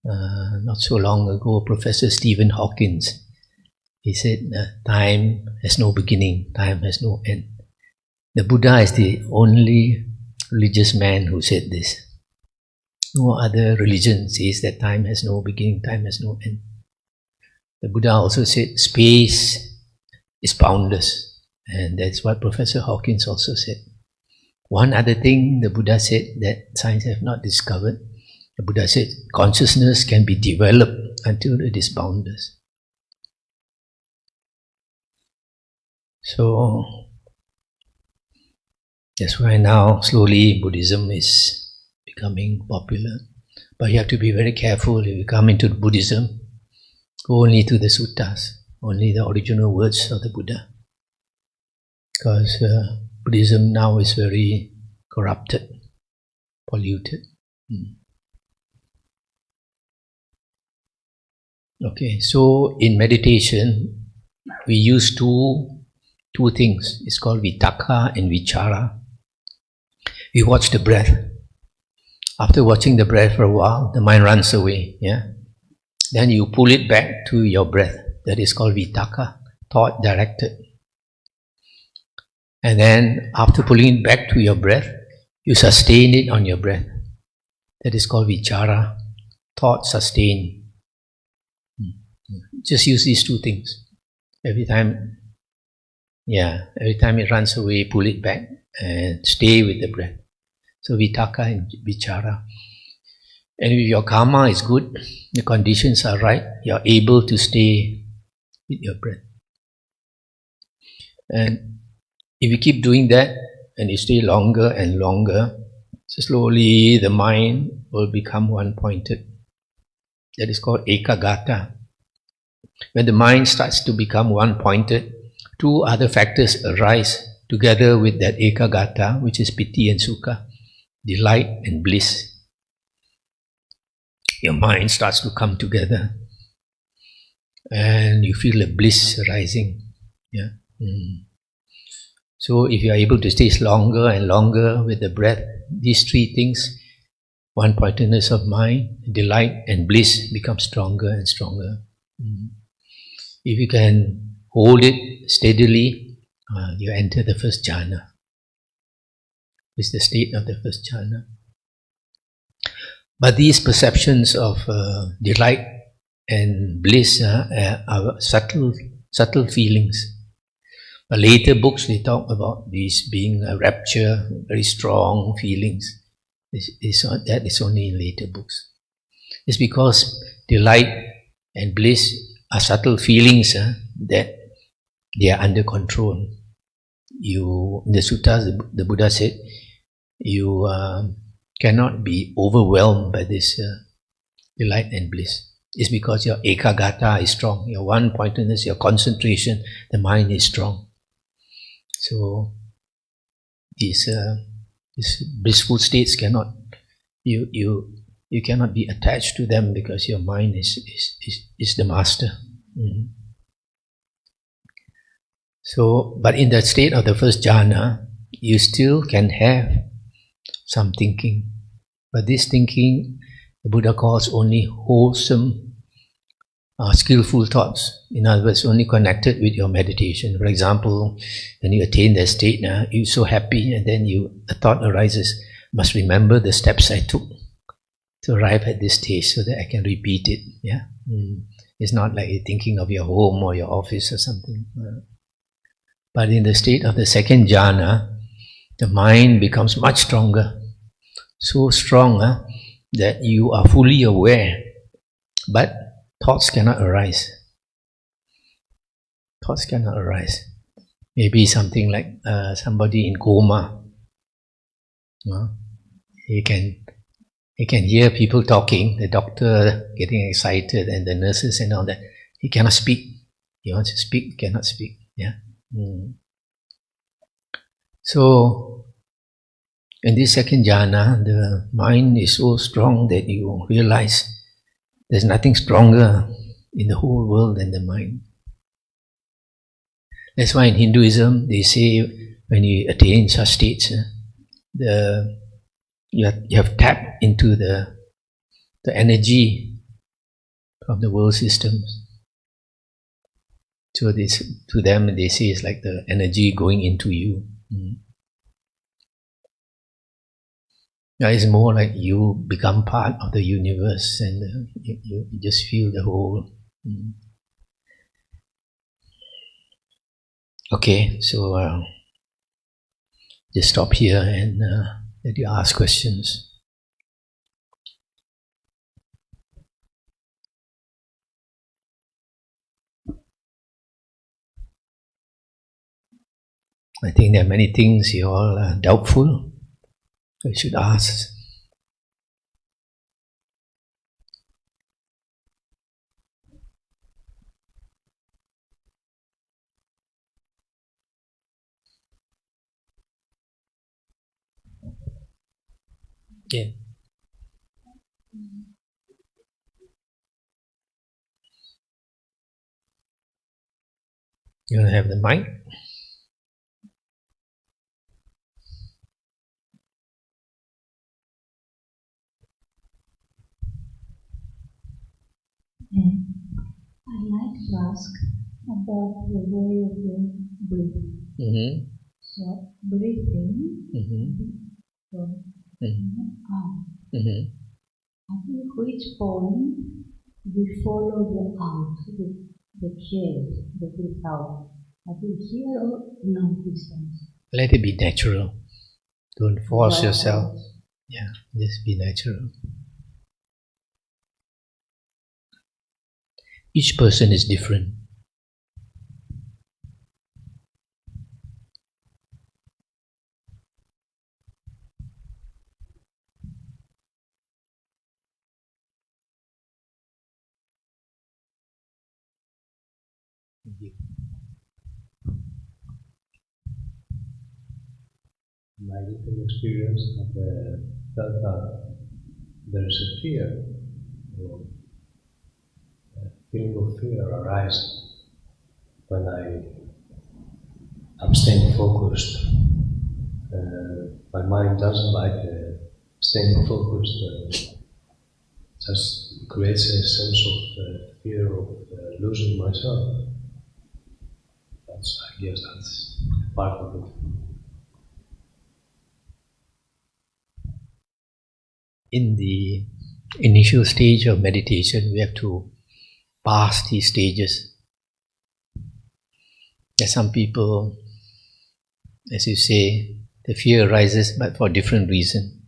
not so long ago, Professor Stephen Hawking, he said, time has no beginning, time has no end. The Buddha is the only religious man who said this. No other religion says that time has no beginning, time has no end. The Buddha also said space is boundless, and that's what Professor Hawkins also said. One other thing the Buddha said that science have not discovered, the Buddha said consciousness can be developed until it is boundless. So that's why now slowly Buddhism is becoming popular. But you have to be very careful if you come into Buddhism. Go only to the suttas, only the original words of the Buddha. Because Buddhism now is very corrupted, polluted. Okay, so in meditation, we use two things. It's called vitakka and vichara. We watch the breath. After watching the breath for a while, the mind runs away. Yeah. Then you pull it back to your breath. That is called vitakka, thought directed. And then after pulling it back to your breath, you sustain it on your breath. That is called vichara, thought sustained. Just use these two things. Every time it runs away, pull it back and stay with the breath. So vitakka and vichara. And if your karma is good, the conditions are right, you are able to stay with your breath. And if you keep doing that, and you stay longer and longer, so slowly the mind will become one-pointed. That is called ekagata. When the mind starts to become one-pointed, two other factors arise together with that ekagata, which is piti and sukha, delight and bliss. Your mind starts to come together and you feel a bliss rising. Yeah. So if you are able to stay longer and longer with the breath, these three things, one-pointedness of mind, delight and bliss, become stronger and stronger. If you can hold it steadily, you enter the first jhana. It's the state of the first jhana. But these perceptions of delight and bliss are subtle feelings. But later books they talk about these being a rapture, very strong feelings. That is only in later books. It's because delight and bliss are subtle feelings that they are under control. In the suttas, the Buddha said, you cannot be overwhelmed by this delight and bliss. It's because your ekagata is strong, your one-pointedness, your concentration, the mind is strong. So these blissful states cannot, you cannot be attached to them because your mind is the master. So, but in that state of the first jhana, you still can have some thinking. But this thinking, the Buddha calls only wholesome, skillful thoughts. In other words, only connected with your meditation. For example, when you attain that state, you're so happy, and then a thought arises, must remember the steps I took to arrive at this stage so that I can repeat it. Yeah, It's not like you're thinking of your home or your office or something. But in the state of the second jhana, the mind becomes much stronger. So strong that you are fully aware, but thoughts cannot arise. Thoughts cannot arise. Maybe something like somebody in coma. He can hear people talking, the doctor getting excited, and the nurses and all that. He cannot speak. He wants to speak, cannot speak. Yeah. So, in this second jhana, the mind is so strong that you realize there's nothing stronger in the whole world than the mind. That's why in Hinduism they say when you attain such states, you have tapped into the energy of the world systems. So this, to them they say it's like the energy going into you. Now it's more like you become part of the universe and you just feel the whole. Okay, so just stop here and let you ask questions. I think there are many things you all are doubtful. You should ask. Yeah. You want to have the mic? I'd like to ask about the way of the breathing. So, breathing from out. At which point we follow the out, the case, the breath out. Are we here or long distance? Let it be natural. Don't force yourself. Yeah, just be natural. Each person is different. My little experience of felt that there is a fear, a feeling of fear arises when I abstain focused. My mind doesn't like staying focused, just creates a sense of fear of losing myself. I guess that's part of it. In the initial stage of meditation, we have to pass these stages. There's some people, as you say, the fear arises, but for different reason.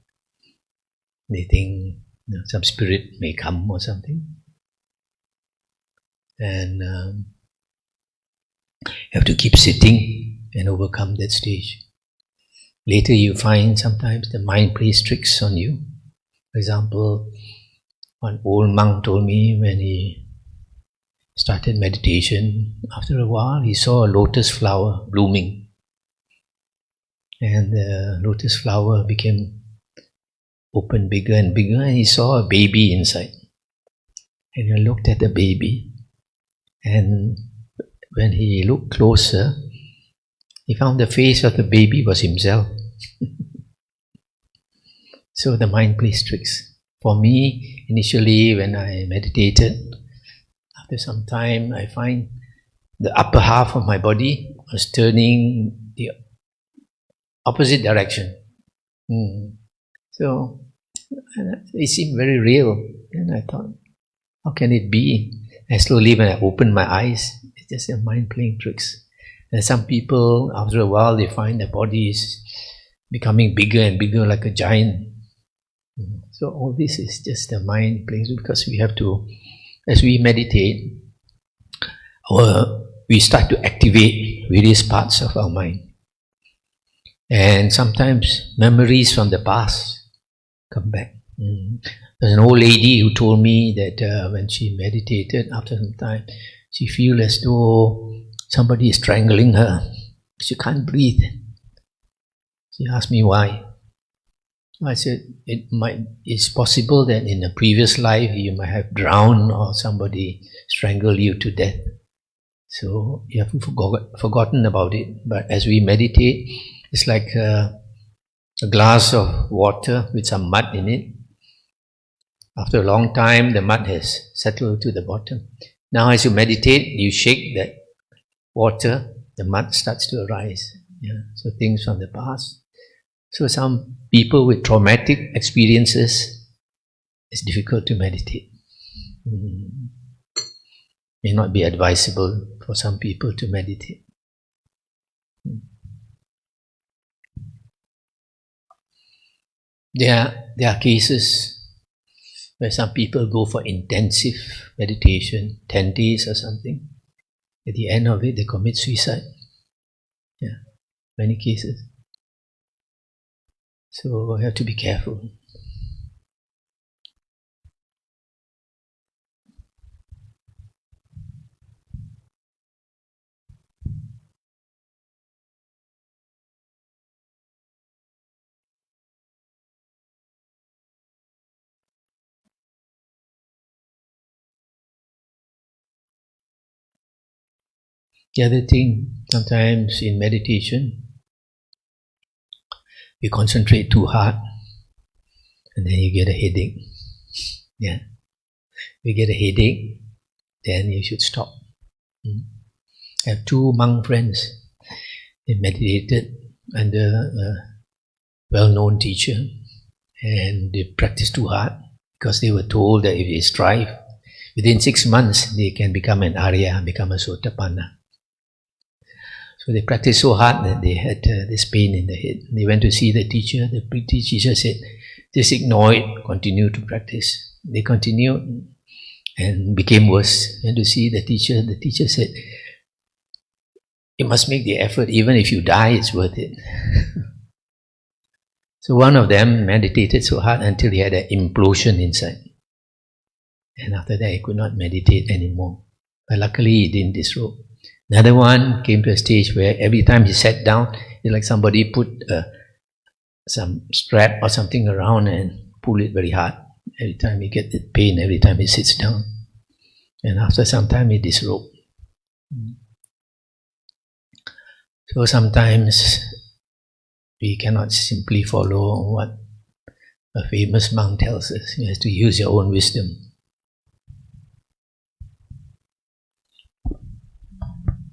They think some spirit may come or something, and you have to keep sitting and overcome that stage. Later, you find sometimes the mind plays tricks on you. For example, one old monk told me when he started meditation, after a while he saw a lotus flower blooming. And the lotus flower became open bigger and bigger, and he saw a baby inside. And he looked at the baby, and when he looked closer, he found the face of the baby was himself. So the mind plays tricks. For me, initially when I meditated, after some time I find the upper half of my body was turning the opposite direction. So it seemed very real. And I thought, how can it be? And slowly when I opened my eyes, it's just a mind playing tricks. And some people, after a while, they find their body is becoming bigger and bigger like a giant. So all this is just the mind playing, because we have to, as we meditate, we start to activate various parts of our mind. And sometimes memories from the past come back. There's an old lady who told me that when she meditated, after some time, she feels as though somebody is strangling her. She can't breathe. She asked me why. I said, it's possible that in a previous life you might have drowned or somebody strangled you to death. So you have forgotten about it. But as we meditate, it's like a glass of water with some mud in it. After a long time, the mud has settled to the bottom. Now as you meditate, you shake that water, the mud starts to arise. Yeah? So things from the past. So some people with traumatic experiences, it's difficult to meditate. May not be advisable for some people to meditate. There are cases where some people go for intensive meditation, 10 days or something. At the end of it, they commit suicide. Yeah, many cases. So we have to be careful. The other thing, sometimes in meditation, you concentrate too hard and then you get a headache. Yeah. You get a headache, then you should stop. I have two monk friends. They meditated under a well-known teacher and they practiced too hard because they were told that if they strive, within 6 months they can become an Arya, become a Sotapanna. So they practiced so hard that they had this pain in the head. They went to see the teacher. The teacher said, just ignore it, continue to practice. They continued and became worse. Went to see the teacher. The teacher said, you must make the effort, even if you die, it's worth it. So one of them meditated so hard until he had an implosion inside. And after that, he could not meditate anymore. But luckily, he didn't disrobe. Another one came to a stage where every time he sat down, it's like somebody put some strap or something around and pull it very hard. Every time he gets the pain, every time he sits down. And after some time, he disrobed. So sometimes we cannot simply follow what a famous monk tells us. You have to use your own wisdom.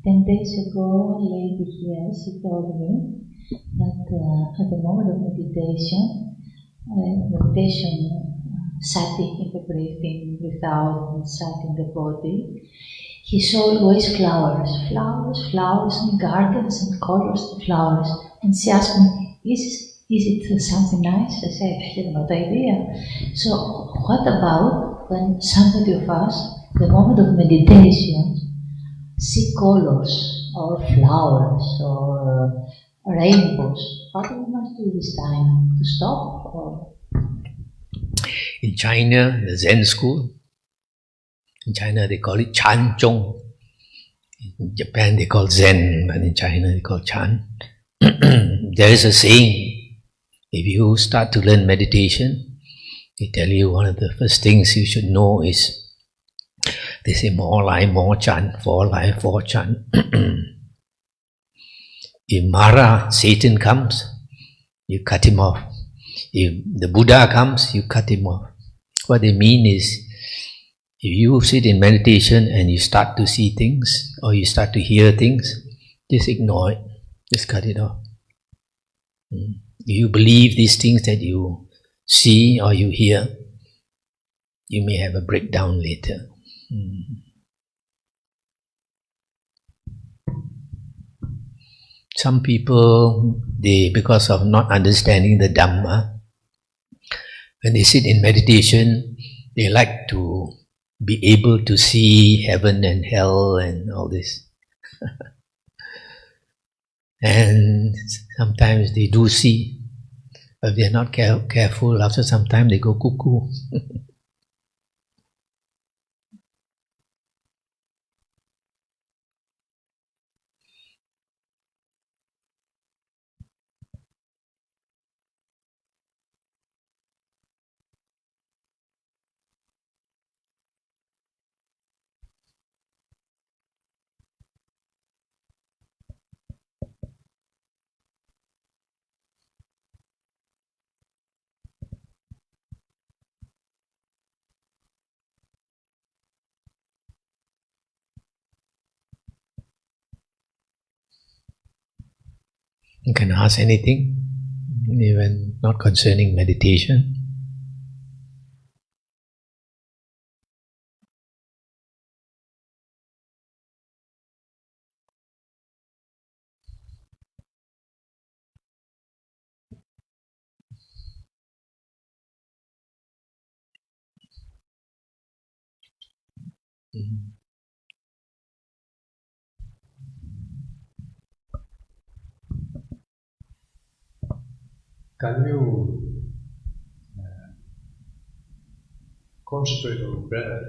10 days ago, a lady here, she told me that at the moment of meditation, sati in the breathing, without and sati in the body, he saw always flowers in gardens and colors of flowers. And she asked me, is it something nice? I said, I have no idea. So what about when somebody of us, the moment of meditation, see colors or flowers or rainbows? What do we must do this time? To stop? Or? In China, the Zen school, in China they call it Chan Chong. In Japan they call Zen, but in China they call Chan. There is a saying, if you start to learn meditation, they tell you one of the first things you should know is, they say, more lie, more chan, 4 lie, 4 chan. If Mara, Satan comes, you cut him off. If the Buddha comes, you cut him off. What they mean is, if you sit in meditation and you start to see things, or you start to hear things, just ignore it, just cut it off. If you believe these things that you see or you hear, you may have a breakdown later. Some people, because of not understanding the Dhamma, When they sit in meditation, they like to be able to see heaven and hell and all this. And sometimes they do see, but if they're not careful, after some time they go cuckoo. You can ask anything, even not concerning meditation. Can you concentrate on breath?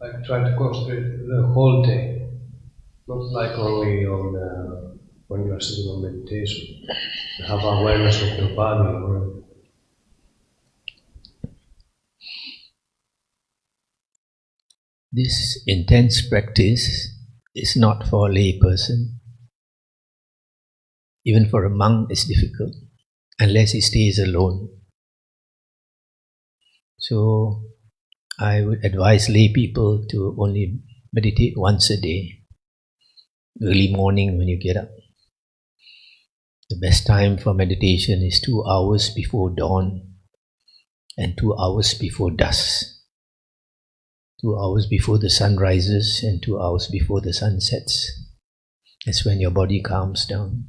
Like try to concentrate the whole day, not like only on when you are sitting on meditation. To have awareness of your body. Or This intense practice is not for a lay person. Even for a monk, it's difficult, unless he stays alone. So, I would advise lay people to only meditate once a day, early morning when you get up. The best time for meditation is 2 hours before dawn and 2 hours before dusk. 2 hours before the sun rises and 2 hours before the sun sets. That's when your body calms down.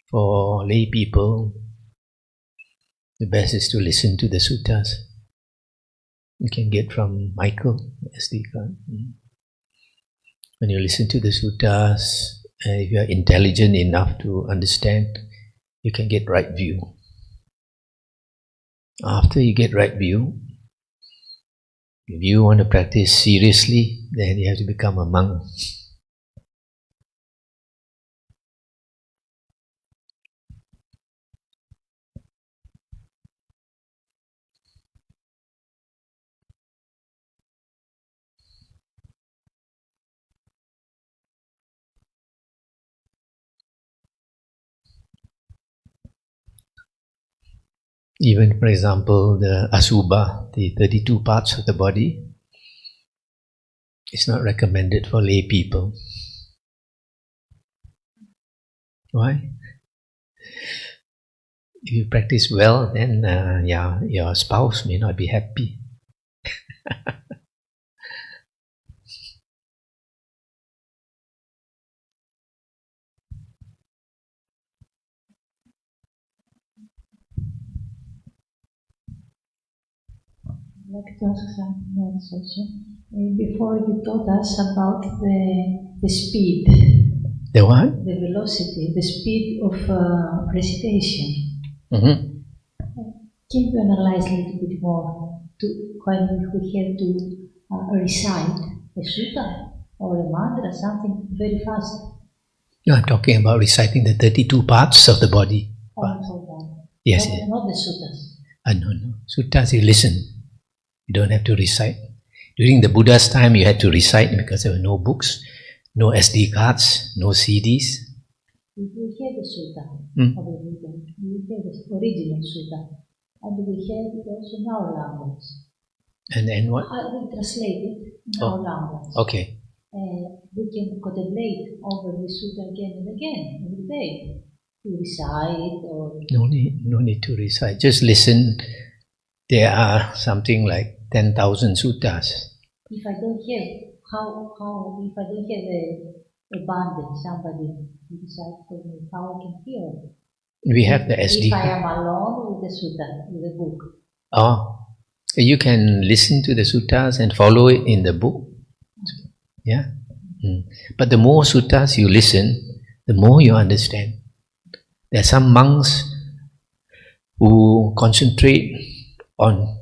For lay people, the best is to listen to the suttas. You can get from Michael SD card. When you listen to the suttas, if you are intelligent enough to understand, you can get right view. After you get right view, if you want to practice seriously, then you have to become a monk. Even, for example, the asubha, the 32 parts of the body, is not recommended for lay people. Why? If you practice well, then your spouse may not be happy. I'd like to ask something else also. Before you told us about the speed. The what? The velocity, the speed of recitation. Mm-hmm. Can you analyze a little bit more when we have to recite a sutta or a mantra, something very fast? No, I'm talking about reciting the 32 parts of the body. Yes, yes. Not the suttas. No. Suttas you listen. You don't have to recite. During the Buddha's time, you had to recite because there were no books, no SD cards, no CDs. We have the sutta of the Buddha. We have the original sutta. And we have it also in our language. And what? I will translate it in our language. Okay. We can contemplate over the sutta again and again, every day. To recite or... No need to recite. Just listen. There are something like 10,000 suttas. If I don't have, if I don't have abandoned somebody, you decide for me how I can hear. We have the SD If I card. am alone with the sutta, with the book. Oh, you can listen to the suttas and follow it in the book. Yeah. But the more suttas you listen, the more you understand. There are some monks who concentrate on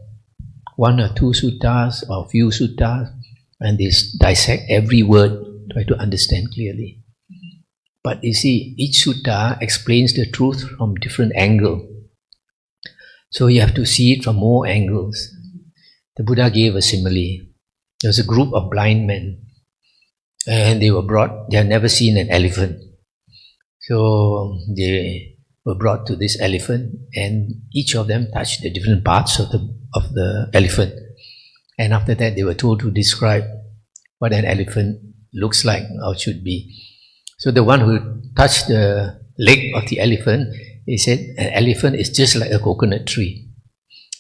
one or two suttas or few suttas and they dissect every word, try to understand clearly. But you see, each sutta explains the truth from different angle. So you have to see it from more angles. The Buddha gave a simile. There was a group of blind men and they had never seen an elephant. So they were brought to this elephant and each of them touched the different parts of the elephant. And after that they were told to describe what an elephant looks like or should be. So the one who touched the leg of the elephant, he said, an elephant is just like a coconut tree.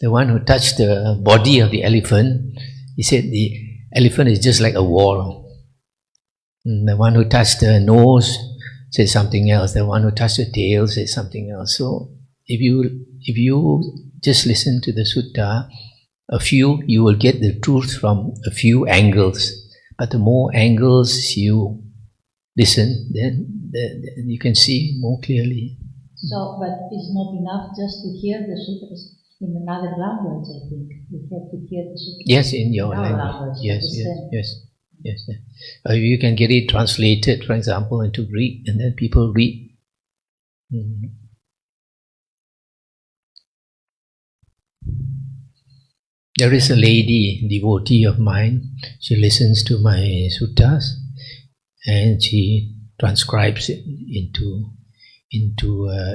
The one who touched the body of the elephant, he said the elephant is just like a wall. And the one who touched the nose said something else. The one who touched the tail said something else. So if you just listen to the sutta, you will get the truth from a few angles. But the more angles you listen, then you can see more clearly. So, but it's not enough just to hear the sutras in another language, I think. We have to hear the sutras Yes, in your our language. Yes. You can get it translated, for example, into Greek, and then people read. There is a lady, devotee of mine, she listens to my suttas and she transcribes it into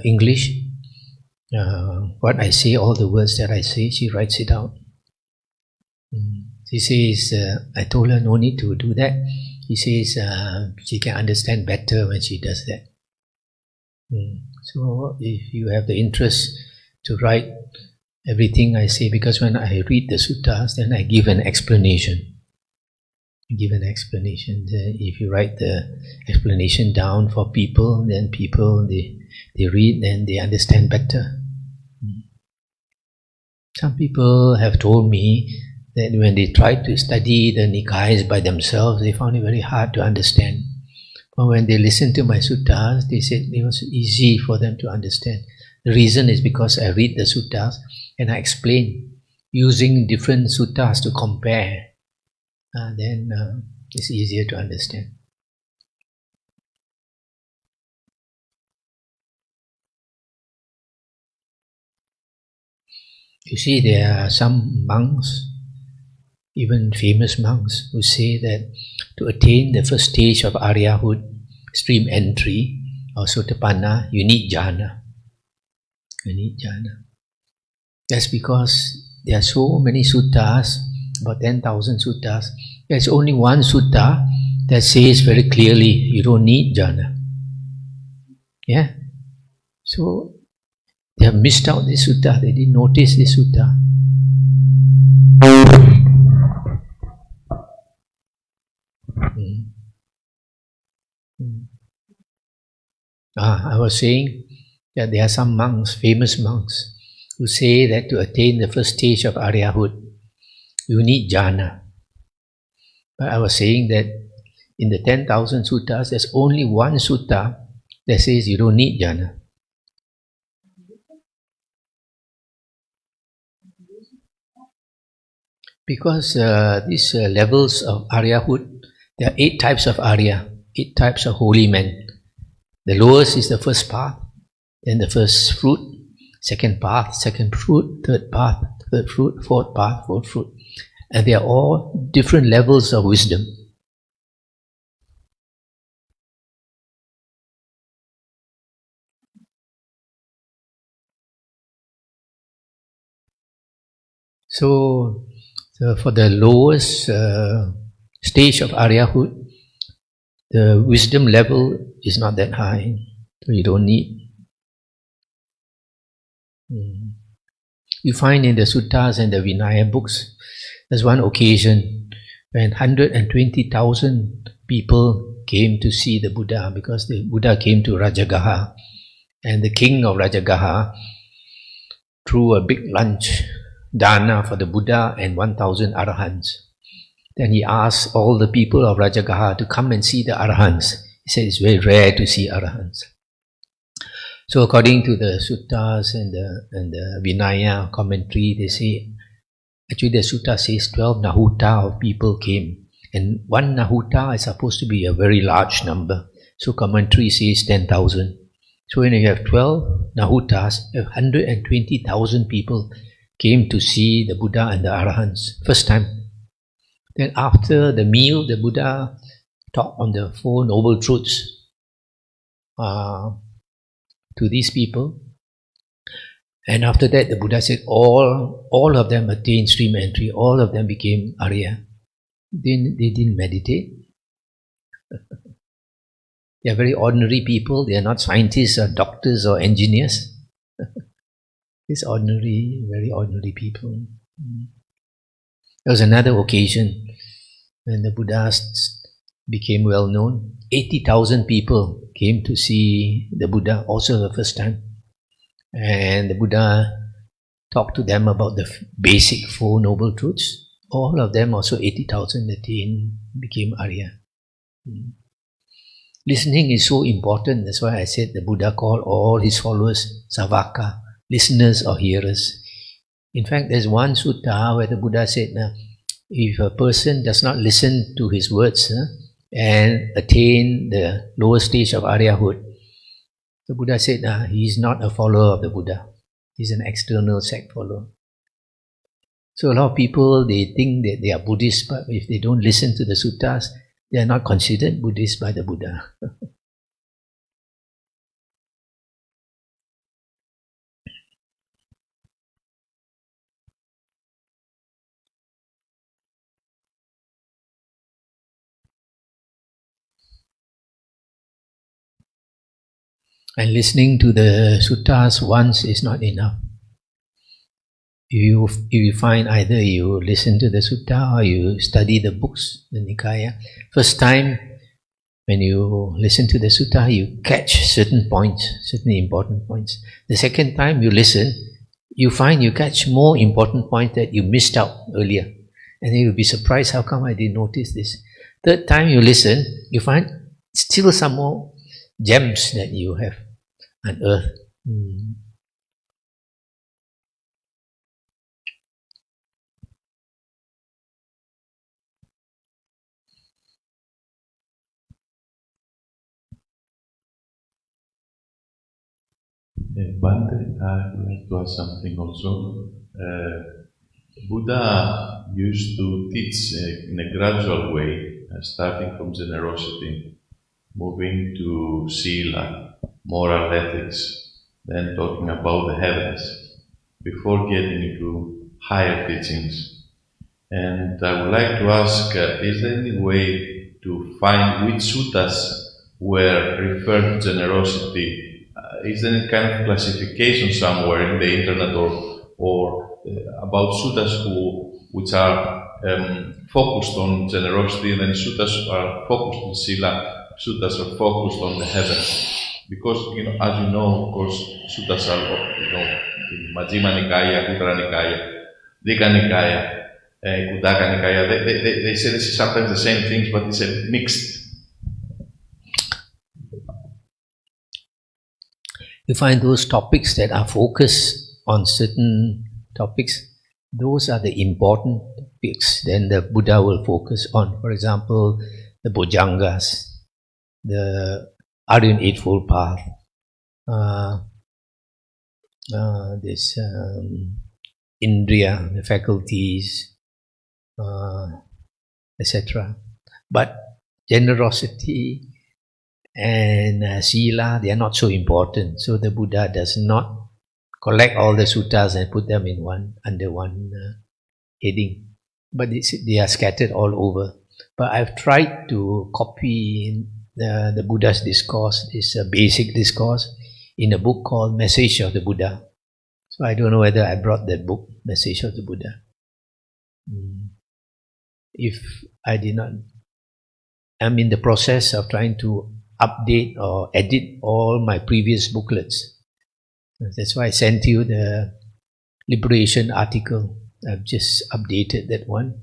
English. What I say, all the words that I say, she writes it out. She says, I told her no need to do that. She says she can understand better when she does that. So if you have the interest to write everything I say, because when I read the suttas, then I give an explanation. If you write the explanation down for people, then people, they read, then they understand better. Some people have told me that when they tried to study the Nikayas by themselves, they found it very hard to understand. But when they listened to my suttas, they said it was easy for them to understand. The reason is because I read the suttas and I explain using different suttas to compare. Then it's easier to understand. You see, there are some monks, even famous monks, who say that to attain the first stage of Aryahood, stream entry, or Sotapanna, you need jhana. That's because there are so many suttas, about 10,000 suttas. There's only one sutta that says very clearly, you don't need jhana. Yeah? So, they have missed out this sutta, they didn't notice this sutta. I was saying that there are some monks, famous monks, who say that to attain the first stage of Aryahood, you need jhana. But I was saying that in the 10,000 suttas, there's only one sutta that says you don't need jhana. Because these levels of Aryahood, there are 8 types of Arya, 8 types of holy men. The lowest is the first path, then the first fruit, second path, second fruit, third path, third fruit, fourth path, fourth fruit. And they are all different levels of wisdom. So for the lowest stage of Aryahood, the wisdom level is not that high, so you don't need. You find in the suttas and the Vinaya books, there's one occasion when 120,000 people came to see the Buddha, because the Buddha came to Rajagaha, and the king of Rajagaha threw a big lunch, dana for the Buddha and 1,000 Arahants. Then he asked all the people of Rajagaha to come and see the Arahants. He said it's very rare to see Arahants. So according to the suttas and the Vinaya commentary, they say, actually the sutta says 12 Nahuta of people came. And one Nahuta is supposed to be a very large number. So commentary says 10,000. So when you have 12 Nahutas, 120,000 people came to see the Buddha and the Arahants, first time. Then after the meal, the Buddha talked on the Four Noble Truths to these people. And after that, the Buddha said all of them attained stream entry, all of them became Arya. They didn't meditate. They are very ordinary people. They are not scientists or doctors or engineers. It's ordinary, very ordinary people. There was another occasion when the Buddha became well known. 80,000 people came to see the Buddha, also the first time. And the Buddha talked to them about the basic Four Noble Truths. All of them, also 80,000 attained, became Arya. Listening is so important. That's why I said the Buddha called all his followers Savaka, listeners or hearers. In fact, there's one sutta where the Buddha said, if a person does not listen to his words and attain the lower stage of Aryahood, the Buddha said he is not a follower of the Buddha. He's an external sect follower. So a lot of people, they think that they are Buddhists, but if they don't listen to the suttas, they are not considered Buddhists by the Buddha. And listening to the suttas once is not enough. If you find either you listen to the sutta or you study the books, the Nikaya, first time when you listen to the sutta, you catch certain points, certain important points. The second time you listen, you find you catch more important points that you missed out earlier. And then you'll be surprised, how come I didn't notice this? Third time you listen, you find still some more gems that you have unearthed. Bhante, I would like to ask something also. Buddha used to teach in a gradual way, starting from generosity, moving to sila, moral ethics, then talking about the heavens, before getting into higher teachings. And I would like to ask, is there any way to find which suttas were referred to generosity? Is there any kind of classification somewhere in the internet or about suttas which are focused on generosity, and then suttas are focused on sila, suttas are focused on the heavens? Because, as you know, of course, suttas are, in Majjhima Nikaya, Uttara Nikaya, Dika Nikaya, Kudaka Nikaya, they say this is sometimes the same things, but it's a mixed. You find those topics that are focused on certain topics, those are the important topics. Then the Buddha will focus on, for example, the Bojjhangas, the Aryan Eightfold Path, this Indriya, the faculties, etc. But generosity and sila, they are not so important. So the Buddha does not collect all the suttas and put them in under one heading. But they are scattered all over. But I've tried to copy the Buddha's discourse, this basic discourse, in a book called Message of the Buddha. So I don't know whether I brought that book, Message of the Buddha. If I did not I'm in the process of trying to update or edit all my previous booklets. That's why I sent you the liberation article. I've just updated that one.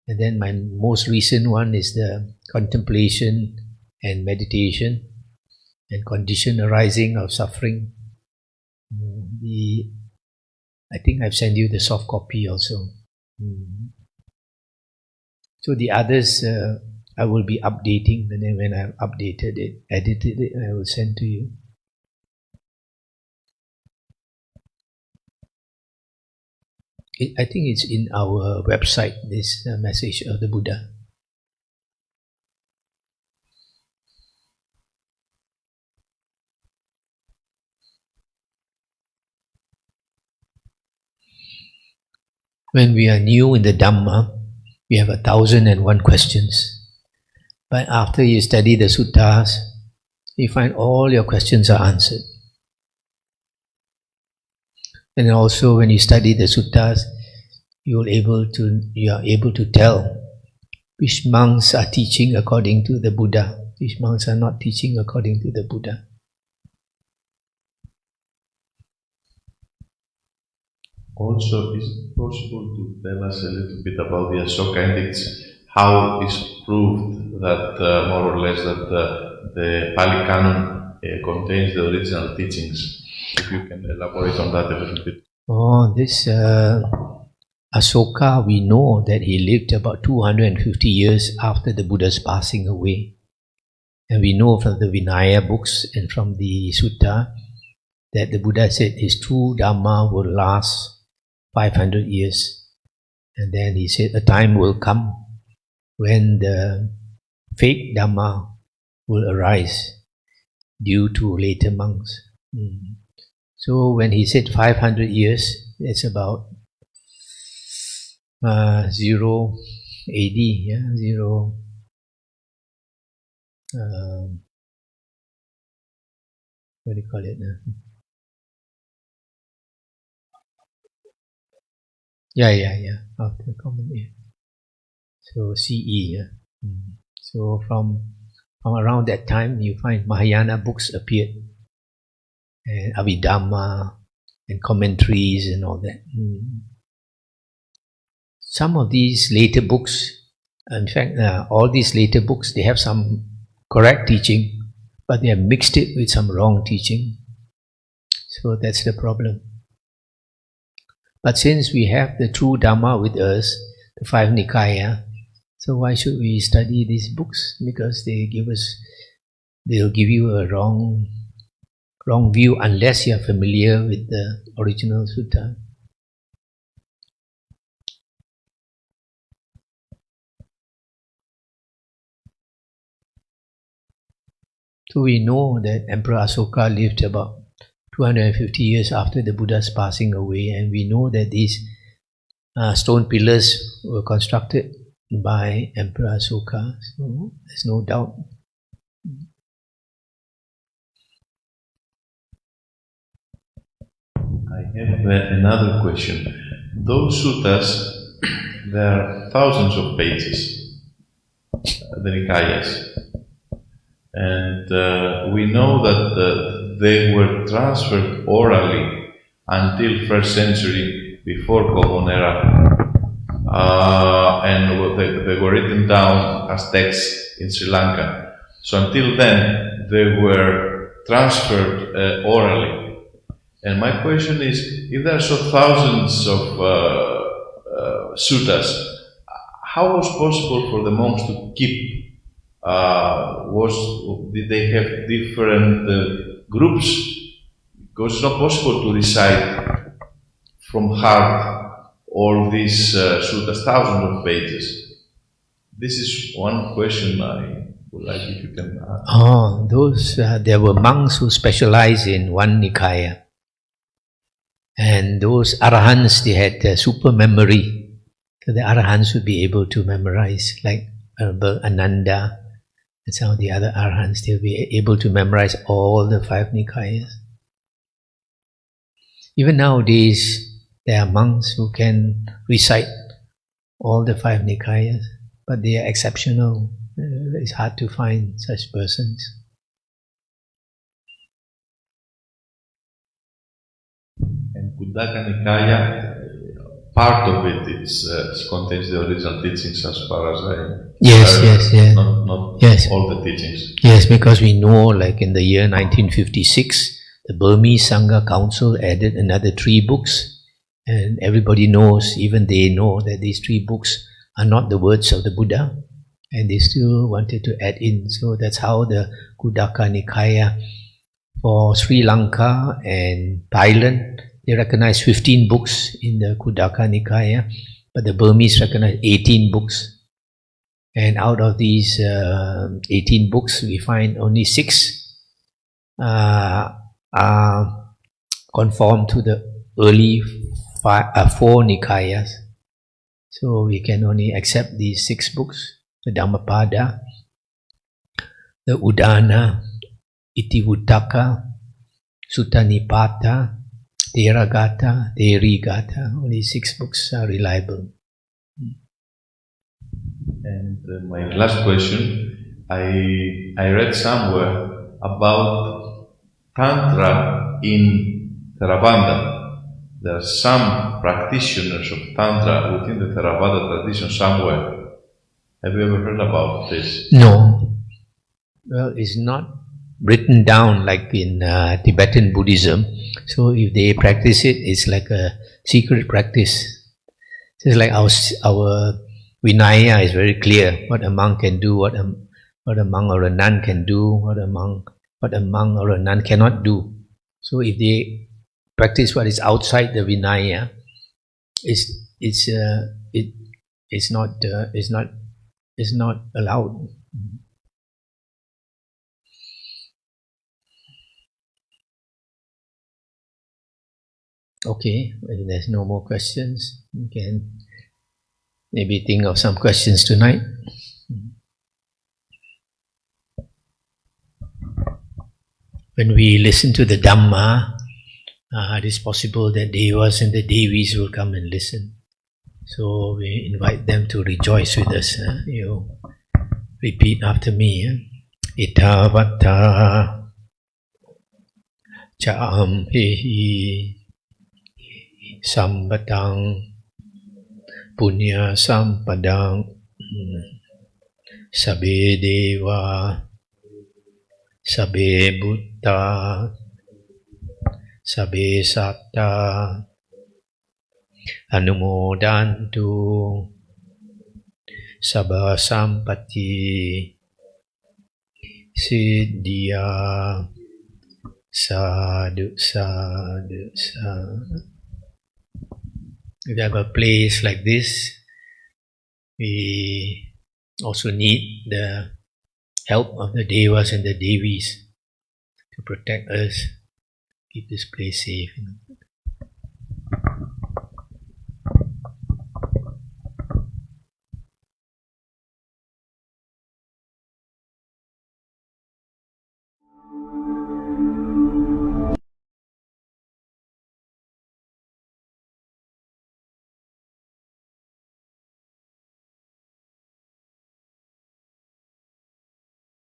And then my most recent one is the contemplation and meditation and condition arising of suffering. I think I've sent you the soft copy also. So the others I will be updating, and then when I've updated it, edited it, I will send to you. I think it's in our website, this message of the Buddha. When we are new in the Dhamma, we have 1,001 questions. But after you study the suttas, you find all your questions are answered. And also when you study the suttas, you are able to tell which monks are teaching according to the Buddha, which monks are not teaching according to the Buddha. Also, is it possible to tell us a little bit about the Ashoka Edicts? How is proved that, more or less, that the Pali Canon contains the original teachings? If you can elaborate on that a little bit. Oh, this Ashoka, we know that he lived about 250 years after the Buddha's passing away. And we know from the Vinaya books and from the Sutta that the Buddha said his true Dhamma will last 500 years. And then he said a time will come when the fake Dhamma will arise due to later monks. So when he said 500 years, it's about 0 AD, yeah, 0 what do you call it now? Yeah, after the Common Era. So CE, yeah. So from around that time, you find Mahayana books appeared, and Abhidhamma, and commentaries and all that. Some of these later books, in fact, all these later books, they have some correct teaching, but they have mixed it with some wrong teaching. So that's the problem. But since we have the true Dhamma with us, the 5 Nikaya, so why should we study these books? Because they'll give you a wrong view unless you are familiar with the original sutta. So we know that Emperor Ashoka lived about 250 years after the Buddha's passing away, and we know that these stone pillars were constructed by Emperor Ashoka, so there's no doubt. I have another question. Those suttas, there are thousands of pages, the Nikayas, and we know that they were transferred orally until 1st century before Common Era, and they were written down as texts in Sri Lanka. So until then, they were transferred orally. And my question is, if there are so thousands of suttas, how was possible for the monks to keep? Did they have different groups? Because it's not possible to recite from heart all these suttas, thousands of pages. This is one question I would like if you can ask. There were monks who specialized in one Nikaya. And those Arahants, they had super memory. So the Arahants would be able to memorize, like Ananda and some of the other Arahants, they'll be able to memorize all the 5 Nikayas. Even nowadays, there are monks who can recite all the 5 Nikayas, but they are exceptional. It's hard to find such persons. And Kundaka Nikaya, part of it contains the original teachings as far as I... Yes. Not yes. all the teachings. Yes, because we know, like in the year 1956, the Burmese Sangha Council added another 3 books, and everybody knows, even they know, that these 3 books are not the words of the Buddha, and they still wanted to add in. So that's how the Kundaka Nikaya for Sri Lanka and Thailand, they recognize 15 books in the Kundaka Nikaya, but the Burmese recognize 18 books. And out of these 18 books, we find only 6 are conform to the early 4 Nikayas. So we can only accept these 6 books: the Dhammapada, the Udana, Itivuttaka, Sutta Nipata, Theravada, Theravada. Only 6 books are reliable. And my last question, I read somewhere about Tantra in Theravada. There are some practitioners of Tantra within the Theravada tradition somewhere. Have you ever heard about this? No. Well, it's not written down like in Tibetan Buddhism. So if they practice it, it's like a secret practice. It's like our Vinaya is very clear what a monk can do, what a monk or a nun can do, what a monk or a nun cannot do. So if they practice what is outside the Vinaya, it's not allowed. Okay, if there's no more questions, we can maybe think of some questions tonight. When we listen to the Dhamma, it is possible that Devas and the Devis will come and listen. So we invite them to rejoice with us. You repeat after me. Itavata Champehi Sambatang Punya Sampadang Sabe Deva Sabe Buddha Sabe Satta Anumodantu Sabha Sampati Siddhya Sadhu Sadhu Sadhu. If you have a place like this, we also need the help of the Devas and the Devis to protect us, keep this place safe.